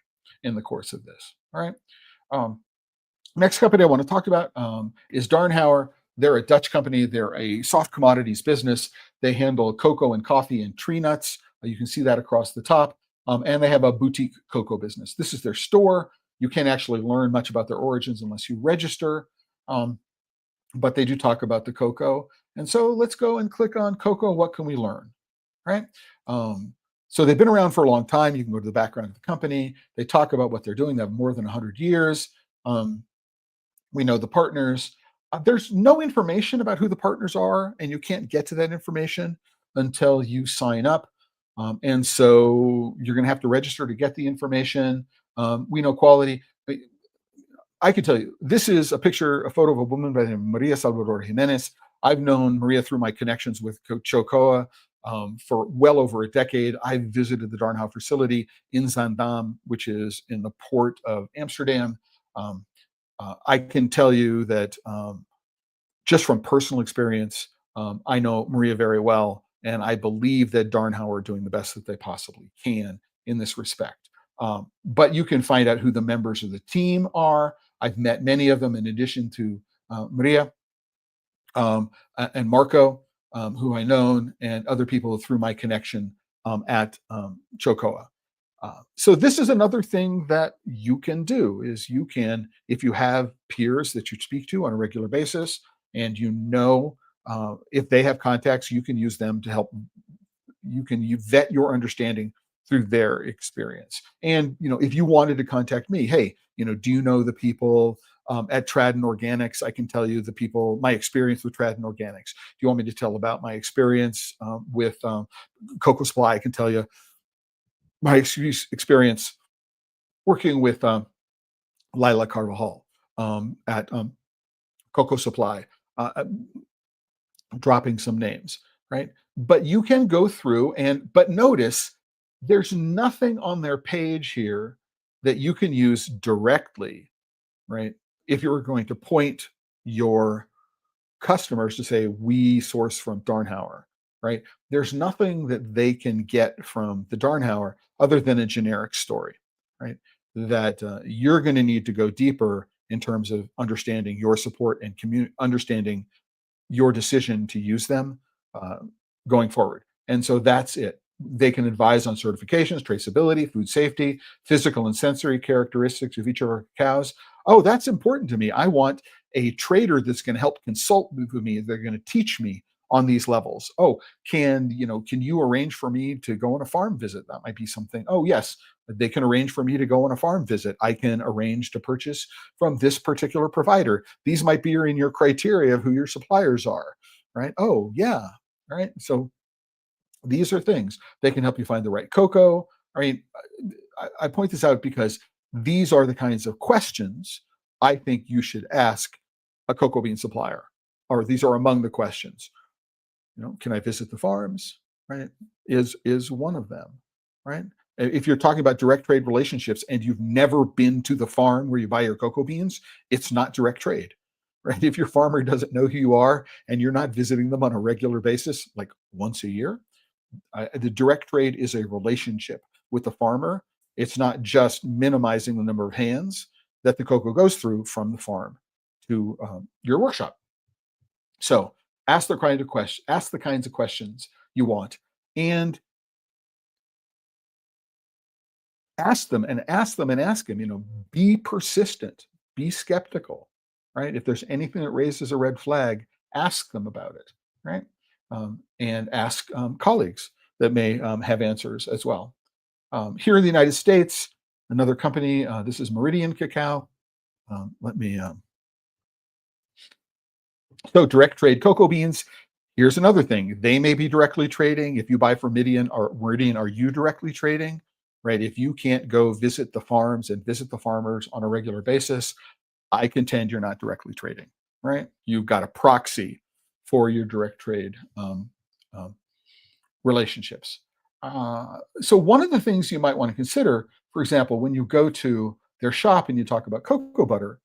in the course of this. All right. Next company I want to talk about is Darnhauer. They're a Dutch company. They're a soft commodities business. They handle cocoa and coffee and tree nuts. You can see that across the top. And they have a boutique cocoa business. This is their store. You can't actually learn much about their origins unless you register. But they do talk about the cocoa. And so let's go and click on cocoa. What can we learn? Right? So they've been around for a long time. You can go to the background of the company. They talk about what they're doing. They have more than 100 years. We know the partners. There's no information about who the partners are, and you can't get to that information until you sign up. And so you're going to have to register to get the information. We know quality. I can tell you, this is a photo of a woman by the name of Maria Salvador Jimenez. I've known Maria through my connections with Chocoa for well over a decade. I visited the Darnhow facility in Zaandam, which is in the port of Amsterdam. Um, I can tell you that just from personal experience, I know Maria very well, and I believe that Darnhow are doing the best that they possibly can in this respect. But you can find out who the members of the team are. I've met many of them in addition to Maria and Marco, who I know, and other people through my connection at Chocoa. So this is another thing that you can do is you can, if you have peers that you speak to on a regular basis, and you know if they have contacts, you can use them to help. You vet your understanding through their experience. And if you wanted to contact me, hey, do you know the people at Tradden Organics? I can tell you the people, my experience with Tradden Organics. Do you want me to tell about my experience with Cocoa Supply? I can tell you my experience working with Lila Carvajal at Cocoa Supply, dropping some names, right? But you can go through but notice there's nothing on their page here that you can use directly, right? If you were going to point your customers to say, we source from Darnhauer, right? There's nothing that they can get from the Darnhauer other than a generic story, right? That you're going to need to go deeper in terms of understanding your support and understanding your decision to use them uh, going forward. And so that's it. They can advise on certifications, traceability, food safety, physical and sensory characteristics of each of our cows. Oh, that's important to me. I want a trader that's going to help consult with me. They're going to teach me on these levels. Oh, can you arrange for me to go on a farm visit? That might be something. Oh, yes, they can arrange for me to go on a farm visit. I can arrange to purchase from this particular provider. These might be in your criteria of who your suppliers are, right? Oh, yeah, right. So these are things they can help you find the right cocoa. I mean, I point this out because these are the kinds of questions I think you should ask a cocoa bean supplier, or these are among the questions. Can I visit the farms? Right? Is one of them, right? If you're talking about direct trade relationships and you've never been to the farm where you buy your cocoa beans, it's not direct trade, right? If your farmer doesn't know who you are and you're not visiting them on a regular basis, like once a year, the direct trade is a relationship with the farmer. It's not just minimizing the number of hands that the cocoa goes through from the farm to your workshop. So ask the kinds of questions you want, and ask them and ask them and ask them. Be persistent, be skeptical, right? If there's anything that raises a red flag, ask them about it, right? And ask colleagues that may have answers as well. Here in the United States, another company, this is Meridian Cacao. Let me So direct trade cocoa beans. Here's another thing. They may be directly trading. If you buy from Meridian, are you directly trading? Right? If you can't go visit the farms and visit the farmers on a regular basis, I contend you're not directly trading, right? You've got a proxy for your direct trade um, relationships. So one of the things you might want to consider, for example, when you go to their shop and you talk about cocoa butter,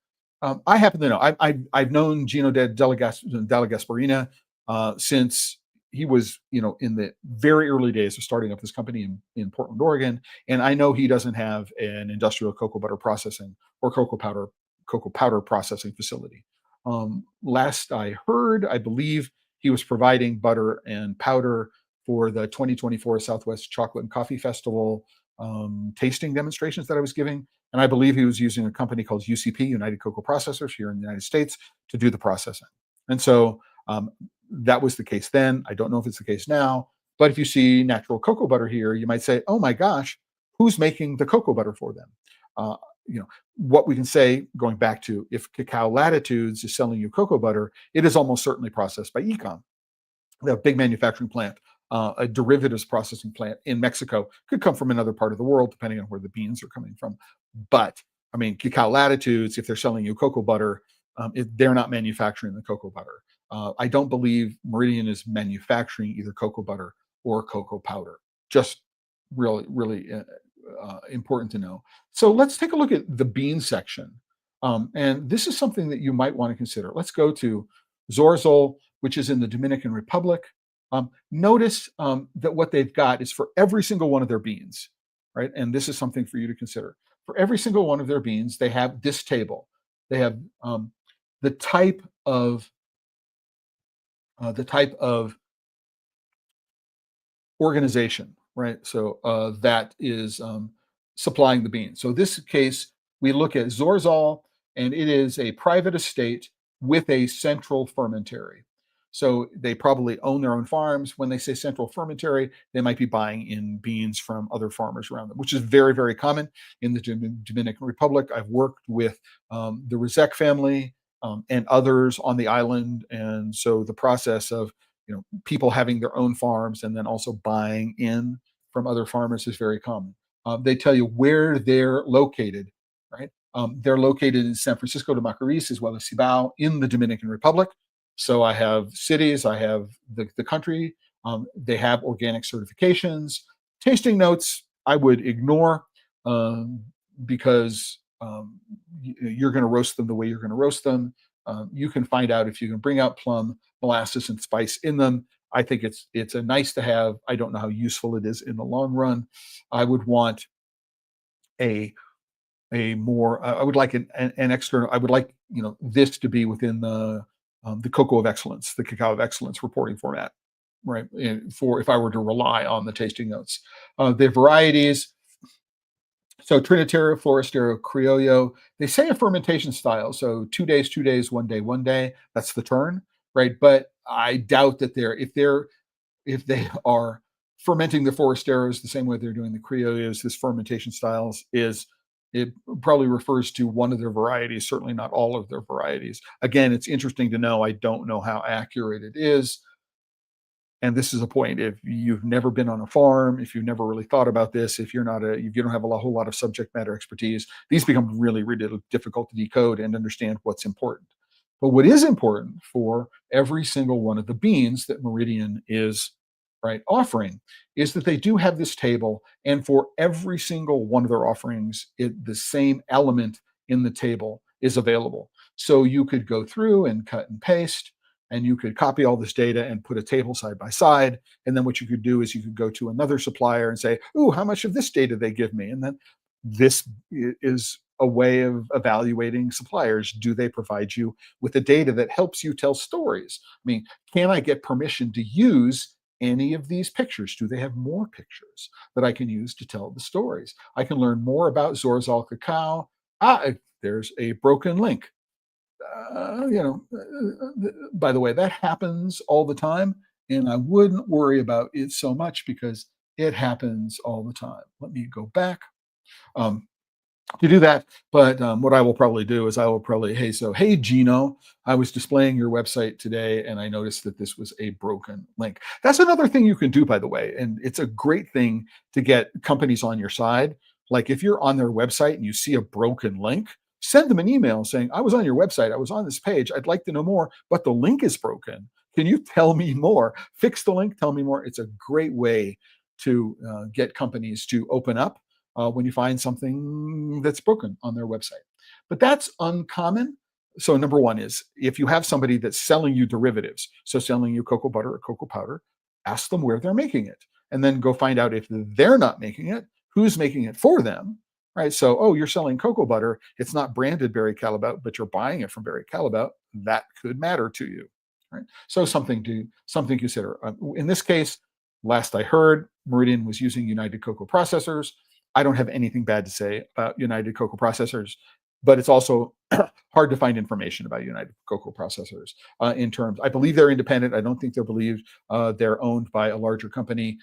I happen to know I've known Gino Della Gasparina since he was in the very early days of starting up this company in Portland, Oregon, and I know he doesn't have an industrial cocoa butter processing or cocoa powder processing facility. Last I heard, I believe he was providing butter and powder for the 2024 Southwest Chocolate and Coffee Festival tasting demonstrations that I was giving. And I believe he was using a company called UCP, United Cocoa Processors, here in the United States to do the processing. And so that was the case then. I don't know if it's the case now. But if you see natural cocoa butter here, you might say, oh my gosh, who's making the cocoa butter for them? Uh, what we can say, going back to if Cacao Latitudes is selling you cocoa butter, it is almost certainly processed by Ecom. They have a big manufacturing plant, a derivatives processing plant in Mexico. Could come from another part of the world, depending on where the beans are coming from. But I mean, Cacao Latitudes, if they're selling you cocoa butter, they're not manufacturing the cocoa butter. I don't believe Meridian is manufacturing either cocoa butter or cocoa powder. Just really, really important to know. So let's take a look at the bean section. And this is something that you might want to consider. Let's go to Zorzal, which is in the Dominican Republic. Notice that what they've got is for every single one of their beans, right? And this is something for you to consider. For every single one of their beans, they have this table. They have the type of organization, right? So that is supplying the beans. So this case, we look at Zorzal, and it is a private estate with a central fermentary. So they probably own their own farms. When they say central fermentary, they might be buying in beans from other farmers around them, which is very, very common in the Dominican Republic. I've worked with the Rizek family and others on the island. And so the process of people having their own farms and then also buying in from other farmers is very common. They tell you where they're located, right? They're located in San Francisco de Macorís as well as Cibao in the Dominican Republic. So I have cities, I have the country. They have organic certifications. Tasting notes I would ignore because you're going to roast them the way you're going to roast them. You can find out if you can bring out plum, molasses, and spice in them. I think it's a nice to have. I don't know how useful it is in the long run. I would want a more. I would like an external. I would like this to be within the Cocoa of Excellence, the Cacao of Excellence reporting format, right? For if I were to rely on the tasting notes, the varieties. So Trinitario, Forastero, Criollo, they say a fermentation style. So 2 days, 2 days, 1 day, 1 day. That's the turn, right? But I doubt that if they are fermenting the Forasteros the same way they're doing the Criollos, this fermentation styles it probably refers to one of their varieties, certainly not all of their varieties. Again, it's interesting to know. I don't know how accurate it is. And this is a point. If you've never been on a farm, if you've never really thought about this, if you don't have a whole lot of subject matter expertise, these become really, really difficult to decode and understand what's important. But what is important for every single one of the beans that Meridian is offering is that they do have this table, and for every single one of their offerings, the same element in the table is available. So you could go through and cut and paste, and you could copy all this data and put a table side by side. And then what you could do is you could go to another supplier and say, "Ooh, how much of this data they give me?" And then this is a way of evaluating suppliers. Do they provide you with the data that helps you tell stories? I mean, can I get permission to use any of these pictures? Do they have more pictures that I can use to tell the stories? I can learn more about Zorzal cacao. There's a broken link. By the way, that happens all the time, and I wouldn't worry about it so much because it happens all the time. Let me go back to do that. But what I will probably do is hey, Gino, I was displaying your website today, and I noticed that this was a broken link. That's another thing you can do, by the way, and it's a great thing to get companies on your side. Like if you're on their website and you see a broken link, send them an email saying, "I was on your website, I was on this page, I'd like to know more, but the link is broken. Can you tell me more? Fix the link, tell me more." It's a great way to get companies to open up when you find something that's broken on their website. But that's uncommon. So number one is if you have somebody that's selling you derivatives, so selling you cocoa butter or cocoa powder, ask them where they're making it, and then go find out if they're not making it, who's making it for them, right? So, oh, you're selling cocoa butter. It's not branded Barry Callebaut, but you're buying it from Barry Callebaut. That could matter to you, right? So something to consider. In this case, last I heard, Meridian was using United Cocoa Processors. I don't have anything bad to say about United Cocoa Processors, but it's also hard to find information about United Cocoa Processors in terms. I believe they're independent. I don't think they're believed. They're owned by a larger company.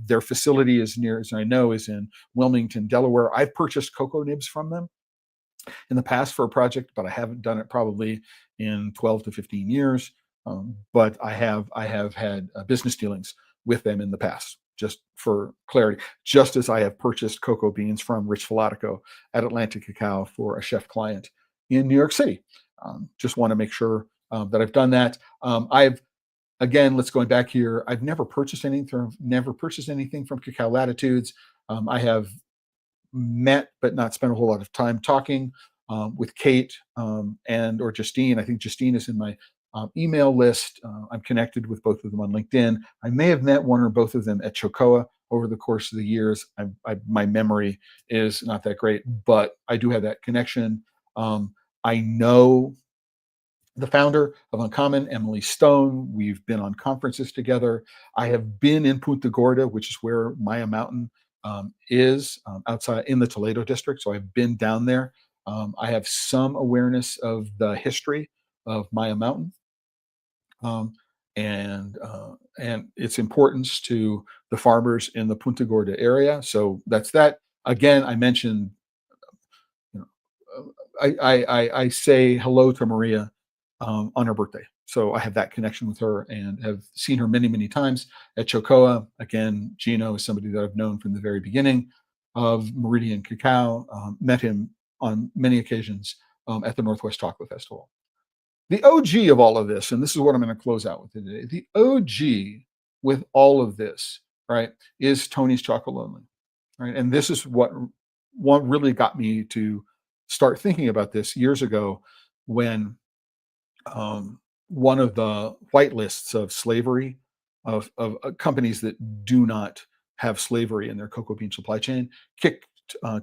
Their facility, as near as I know, is in Wilmington, Delaware. I've purchased cocoa nibs from them in the past for a project, but I haven't done it probably in 12 to 15 years. But I have had business dealings with them in the past. just for clarity, just as I have purchased cocoa beans from Rich Filatico at Atlantic Cacao for a chef client in New York City. Just want to make sure that I've done that. I've Again, let's going back here. I've never purchased anything from Cacao Latitudes. I have met but not spent a whole lot of time talking with Kate and or Justine. I think Justine is in my email list. I'm connected with both of them on LinkedIn. I may have met one or both of them at Chocoa over the course of the years. My memory is not that great, but I do have that connection. I know the founder of Uncommon, Emily Stone. We've been on conferences together. I have been in Punta Gorda, which is where Maya Mountain is outside in the Toledo district. So I've been down there. I have some awareness of the history of Maya Mountain um, and its importance to the farmers in the Punta Gorda area. So that's that. Again, I mentioned, you know, I say hello to Maria on her birthday. So I have that connection with her and have seen her many, many times at Chocoa. Again, Gino is somebody that I've known from the very beginning of Meridian Cacao. Met him on many occasions at the Northwest Chocolate Festival. The OG of all of this, and this is what I'm going to close out with today. The OG with all of this, right, is Tony's Chocolate Lonely, right? And this is what really got me to start thinking about this years ago when one of the white lists of slavery of companies that do not have slavery in their cocoa bean supply chain kicked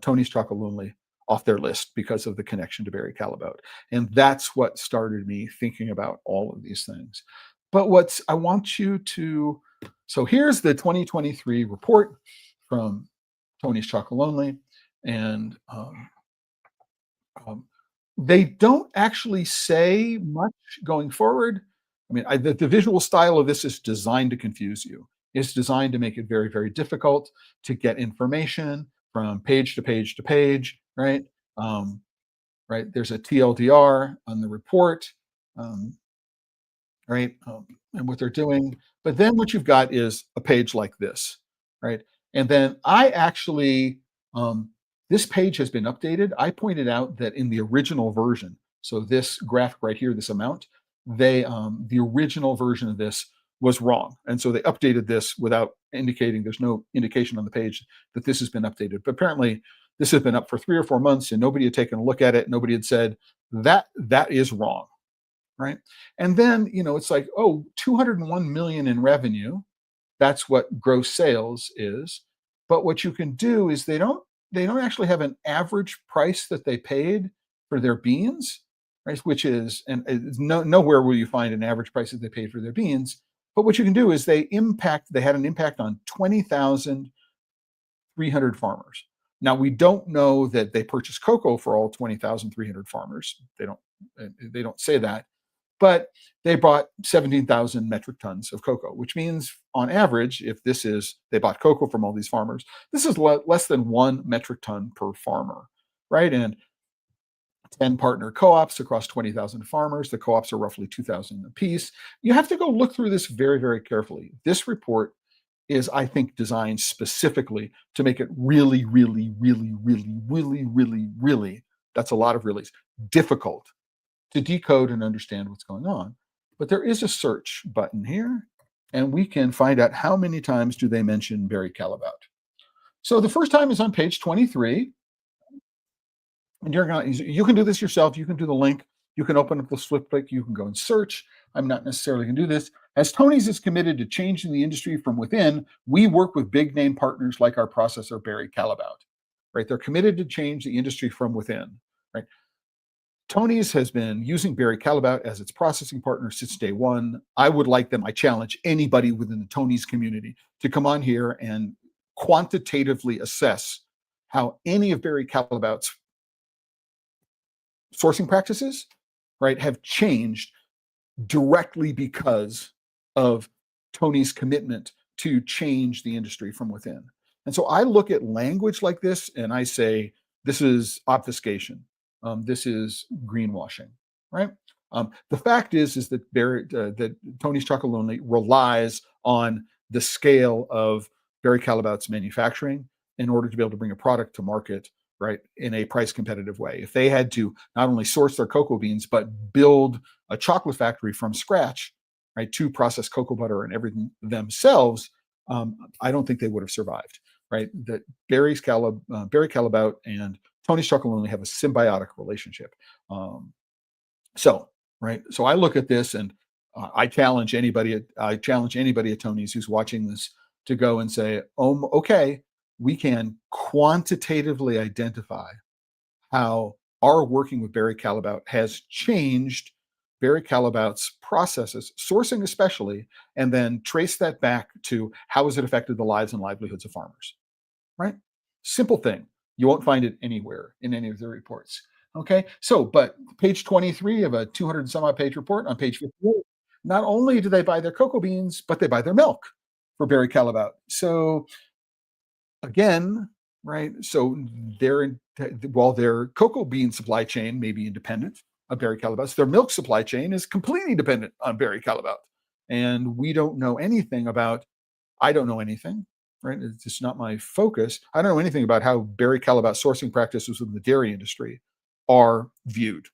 Tony's Chocolate Lonely off their list because of the connection to Barry Callebaut. And that's what started me thinking about all of these things. But I want you to, so here's the 2023 report from Tony's Chocolate Lonely. And they don't actually say much going forward. I mean, the visual style of this is designed to confuse you. It's designed to make it very, very difficult to get information from page to page to page, right? Um, right. There's a TLDR on the report, um, right? And what they're doing. But then what you've got is a page like this, right? And then this page has been updated. I pointed out that in the original version, so this graphic right here, this amount, the original version of this was wrong. And so they updated this without indicating, there's no indication on the page that this has been updated. But apparently this has been up for 3 or 4 months and nobody had taken a look at it. Nobody had said that is wrong, right? And then, it's like, oh, 201 million in revenue. That's what gross sales is. But what you can do is they don't actually have an average price that they paid for their beans, right? Which is, and nowhere will you find an average price that they paid for their beans. But what you can do is they had an impact on 20,300 farmers. Now we don't know that they purchased cocoa for all 20,300 farmers. They don't say that, but they bought 17,000 metric tons of cocoa, which means on average, if they bought cocoa from all these farmers, this is less than 1 metric ton per farmer, right? And 10 partner co-ops across 20,000 farmers. The co-ops are roughly 2,000 apiece. You have to go look through this very, very carefully. This report is, I think, designed specifically to make it really, really, really, really, really, really, really, that's a lot of reallys, difficult to decode and understand what's going on. But there is a search button here, and we can find out how many times do they mention Barry Callebaut. So the first time is on page 23. And you can do this yourself. You can do the link. You can open up the Swift click. You can go and search. I'm not necessarily going to do this. As Tony's is committed to changing the industry from within, we work with big name partners like our processor, Barry Callebaut. Right? They're committed to change the industry from within. Right? Tony's has been using Barry Callebaut as its processing partner since day one. I challenge anybody within the Tony's community to come on here and quantitatively assess how any of Barry Callebaut's sourcing practices, right, have changed directly because of Tony's commitment to change the industry from within. And so I look at language like this and I say, this is obfuscation. This is greenwashing, right? The fact is that Tony's Chocolate Lonely relies on the scale of Barry Callebaut's manufacturing in order to be able to bring a product to market, right, in a price competitive way. If they had to not only source their cocoa beans, but build a chocolate factory from scratch, right, to process cocoa butter and everything themselves, I don't think they would have survived, right? That Barry Callebaut and Tony's Chocolate only have a symbiotic relationship. Um, so, right. So I look at this and I challenge anybody at Tony's who's watching this to go and say, "Oh, okay, we can quantitatively identify how our working with Barry Callebaut has changed Barry Callebaut's processes, sourcing especially, and then trace that back to how has it affected the lives and livelihoods of farmers." Right? Simple thing. You won't find it anywhere in any of the reports. Okay. So, but page 23 of a 200 and some odd page report on page 58, not only do they buy their cocoa beans, but they buy their milk for Barry Callebaut. So, again, right? So, while their cocoa bean supply chain may be independent of Barry Callebaut's, their milk supply chain is completely dependent on Barry Callebaut. And we don't know anything about I don't know anything, right? It's just not my focus. I don't know anything about how Barry Callebaut sourcing practices within the dairy industry are viewed,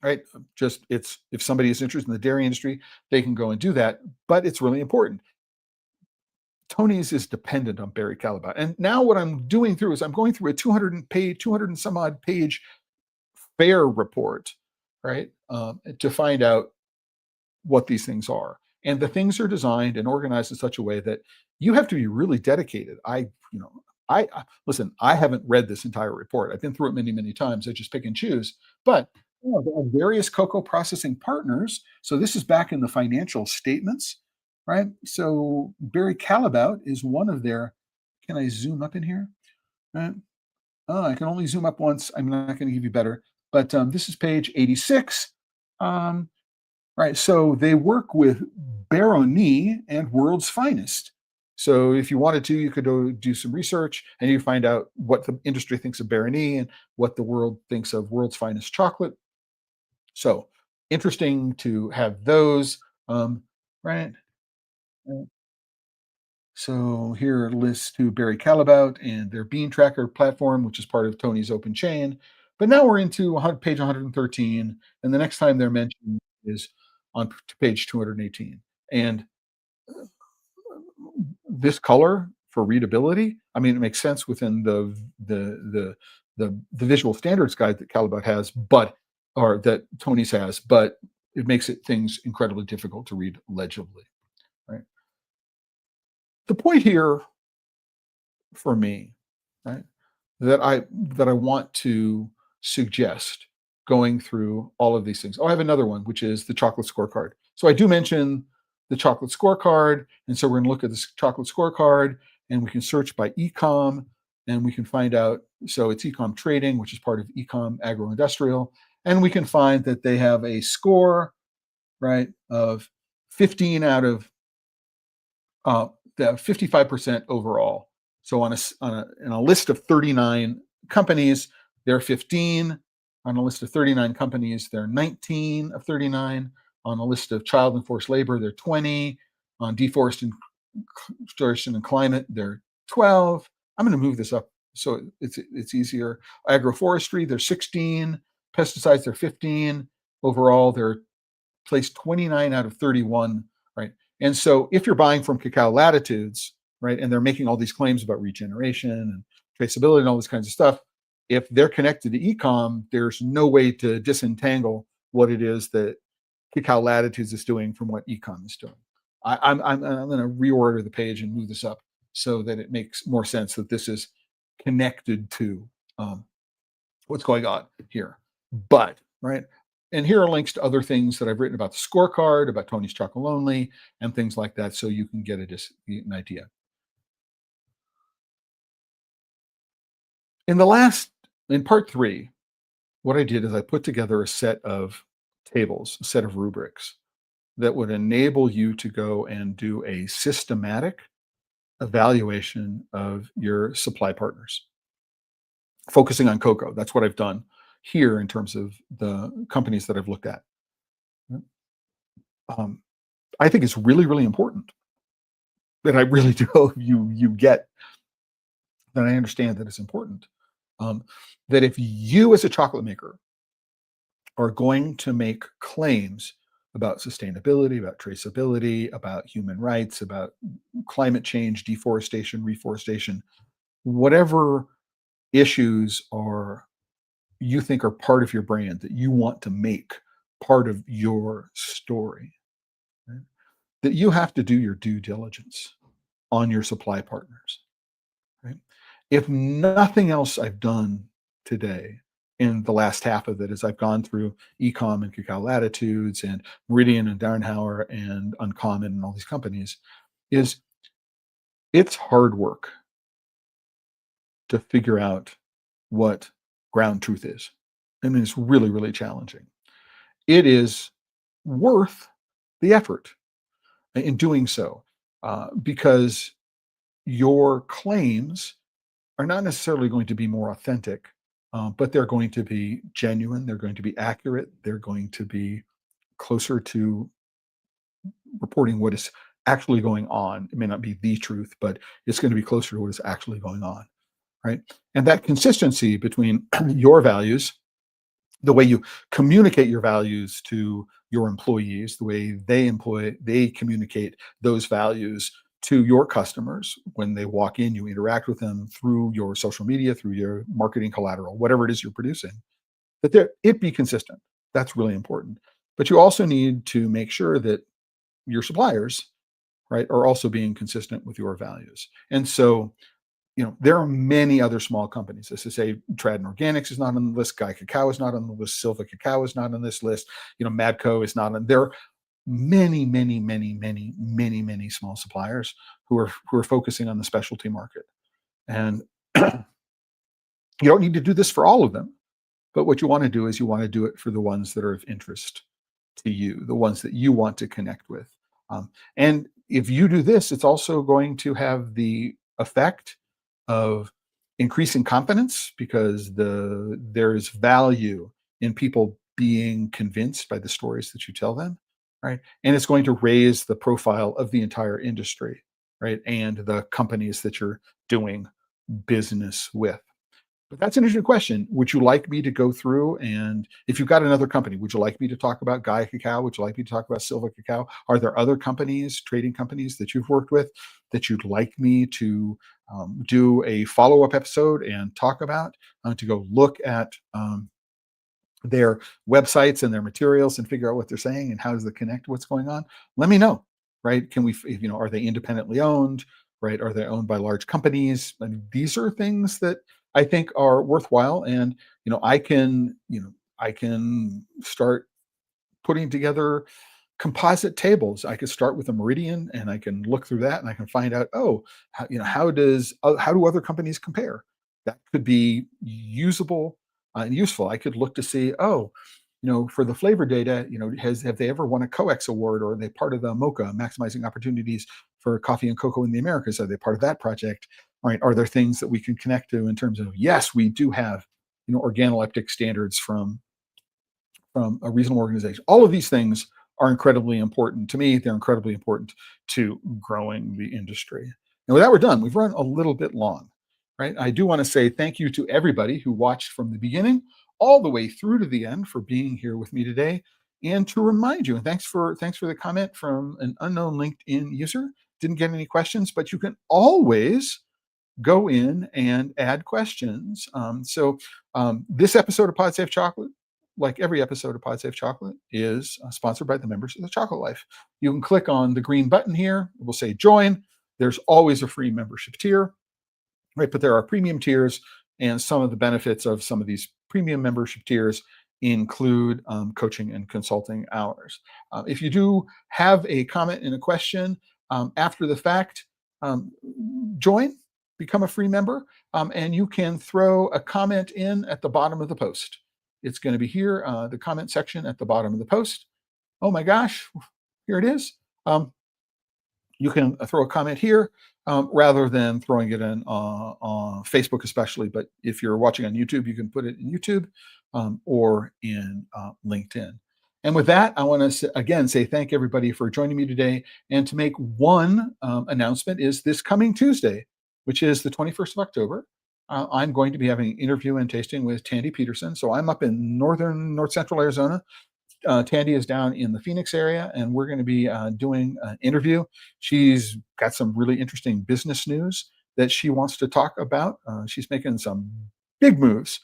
right? Just it's if somebody is interested in the dairy industry, they can go and do that. But it's really important. Tony's is dependent on Barry Callebaut. And now what I'm doing through is I'm going through a 200 and some odd page fair report, right? To find out what these things are. And the things are designed and organized in such a way that you have to be really dedicated. Listen, I haven't read this entire report. I've been through it many, many times. I just pick and choose. But there are various cocoa processing partners. So this is back in the financial statements, right? So Barry Callebaut is one of their. Can I zoom up in here? Right? Oh, I can only zoom up once. I'm not going to give you better. But this is page 86. Um, Right. So they work with Barony and World's Finest. So if you wanted to, you could go do some research and you find out what the industry thinks of Barony and what the world thinks of World's Finest chocolate. So interesting to have those. Right. Uh, So here are lists to Barry Callebaut and their Bean Tracker platform, which is part of Tony's Open Chain. But now we're into page 113, and the next time they're mentioned is on page 218. And this color for readability, I mean, it makes sense within the visual standards guide that Callebaut has, but or that Tony's has, but it makes it things incredibly difficult to read legibly. Right. The point here for me, right, that I want to suggest going through all of these things. Oh, I have another one, which is the chocolate scorecard. So I do mention the chocolate scorecard, and so we're going to look at this chocolate scorecard, and we can search by ecom, and we can find out. So it's ecom trading, which is part of ecom agro-industrial, and we can find that they have a score, right, of 15 out of uh, the 55% overall. So on a list of 39 companies, they're 15. On a list of 39 companies, they're 19 of 39. On a list of child and forced labor, they're 20. On deforestation and climate, they're 12. I'm going to move this up so it's easier. Agroforestry, they're 16. Pesticides, they're 15. Overall, they're placed 29 out of 31, right? And so if you're buying from Cacao Latitudes, right, and they're making all these claims about regeneration and traceability and all this kinds of stuff, if they're connected to ecom, there's no way to disentangle what it is that Cacao Latitudes is doing from what ecom is doing. I'm going to reorder the page and move this up so that it makes more sense that this is connected to um, what's going on here. But, right, and here are links to other things that I've written about the scorecard, about Tony's Chocolate Only, and things like that, so you can get an idea. In part 3, what I did is I put together a set of tables, a set of rubrics that would enable you to go and do a systematic evaluation of your supply partners, focusing on cocoa. That's what I've done here in terms of the companies that I've looked at. Um, I think it's really, really important that I really do hope you get, that I understand that it's important. Um, that if you as a chocolate maker are going to make claims about sustainability, about traceability, about human rights, about climate change, deforestation, reforestation, whatever issues are you think are part of your brand that you want to make part of your story, right? That you have to do your due diligence on your supply partners, right? If nothing else I've done today in the last half of it is I've gone through Ecom and Cacao Latitudes and Meridian and Darnhauer and Uncommon and all these companies, is it's hard work to figure out what ground truth is. I mean, it's really, really challenging. It is worth the effort in doing so, because your claims are not necessarily going to be more authentic, but they're going to be genuine, they're going to be accurate, they're going to be closer to reporting what is actually going on. It may not be the truth, but it's going to be closer to what is actually going on, right? And that consistency between your values, the way you communicate your values to your employees, the way they communicate those values to your customers when they walk in, you interact with them through your social media, through your marketing collateral, whatever it is you're producing, that it be consistent. That's really important. But you also need to make sure that your suppliers, right, are also being consistent with your values. And so, there are many other small companies. As I say, Tradden Organics is not on the list. Guy Cacao is not on the list. Silva Cacao is not on this list. Madco is not on. There are many, many, many, many, many, many small suppliers who are focusing on the specialty market. And you don't need to do this for all of them, but what you want to do is you want to do it for the ones that are of interest to you, the ones that you want to connect with. And if you do this, it's also going to have the effect of increasing confidence because there's value in people being convinced by the stories that you tell them, right? And it's going to raise the profile of the entire industry, right? And the companies that you're doing business with. But that's an interesting question. Would you like me to go through, and if you've got another company, would you like me to talk about Gaia Cacao? Would you like me to talk about Silva Cacao? Are there other companies, trading companies that you've worked with that you'd like me to do a follow-up episode and talk about, to go look at their websites and their materials and figure out what they're saying and how does it connect to what's going on? Let me know, right? Can we, are they independently owned, right? Are they owned by large companies? I mean, these are things that I think are worthwhile. And, I can start putting together composite tables. I could start with a meridian and I can look through that and I can find out, how do other companies compare? That could be usable and useful. I could look to see, for the flavor data, have they ever won a COEX award, or are they part of the MOCA, Maximizing Opportunities for Coffee and Cocoa in the Americas? Are they part of that project? All right. Are there things that we can connect to in terms of, yes, we do have, organoleptic standards from a reasonable organization. All of these things are incredibly important to me. They're incredibly important to growing the industry. And with that, we're done. We've run a little bit long, right? I do want to say thank you to everybody who watched from the beginning all the way through to the end for being here with me today. And to remind you, and thanks for the comment from an unknown LinkedIn user. Didn't get any questions, but you can always go in and add questions. This episode of Pod Safe Chocolate, like every episode of Pod Safe Chocolate, is sponsored by the members of the Chocolate Life. You can click on the green button here. It will say join. There's always a free membership tier, right? But there are premium tiers, and some of the benefits of some of these premium membership tiers include coaching and consulting hours. If you do have a comment and a question after the fact, join, become a free member, and you can throw a comment in at the bottom of the post. It's going to be here, the comment section at the bottom of the post. Oh my gosh, here it is. You can throw a comment here rather than throwing it in on Facebook especially. But if you're watching on YouTube, you can put it in YouTube or in LinkedIn. And with that, I want to again say thank everybody for joining me today. And to make one announcement is this coming Tuesday, which is the 21st of October. I'm going to be having an interview and tasting with Tandy Peterson. So I'm up in north central Arizona. Tandy is down in the Phoenix area, and we're going to be doing an interview. She's got some really interesting business news that she wants to talk about. She's making some big moves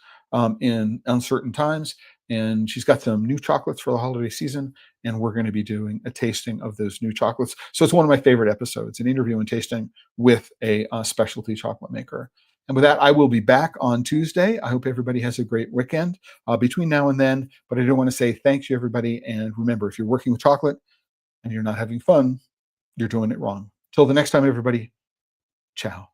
in uncertain times, and she's got some new chocolates for the holiday season, and we're going to be doing a tasting of those new chocolates. So it's one of my favorite episodes, an interview and tasting with a specialty chocolate maker. And with that, I will be back on Tuesday. I hope everybody has a great weekend between now and then. But I do want to say thanks to everybody. And remember, if you're working with chocolate and you're not having fun, you're doing it wrong. Till the next time, everybody, ciao.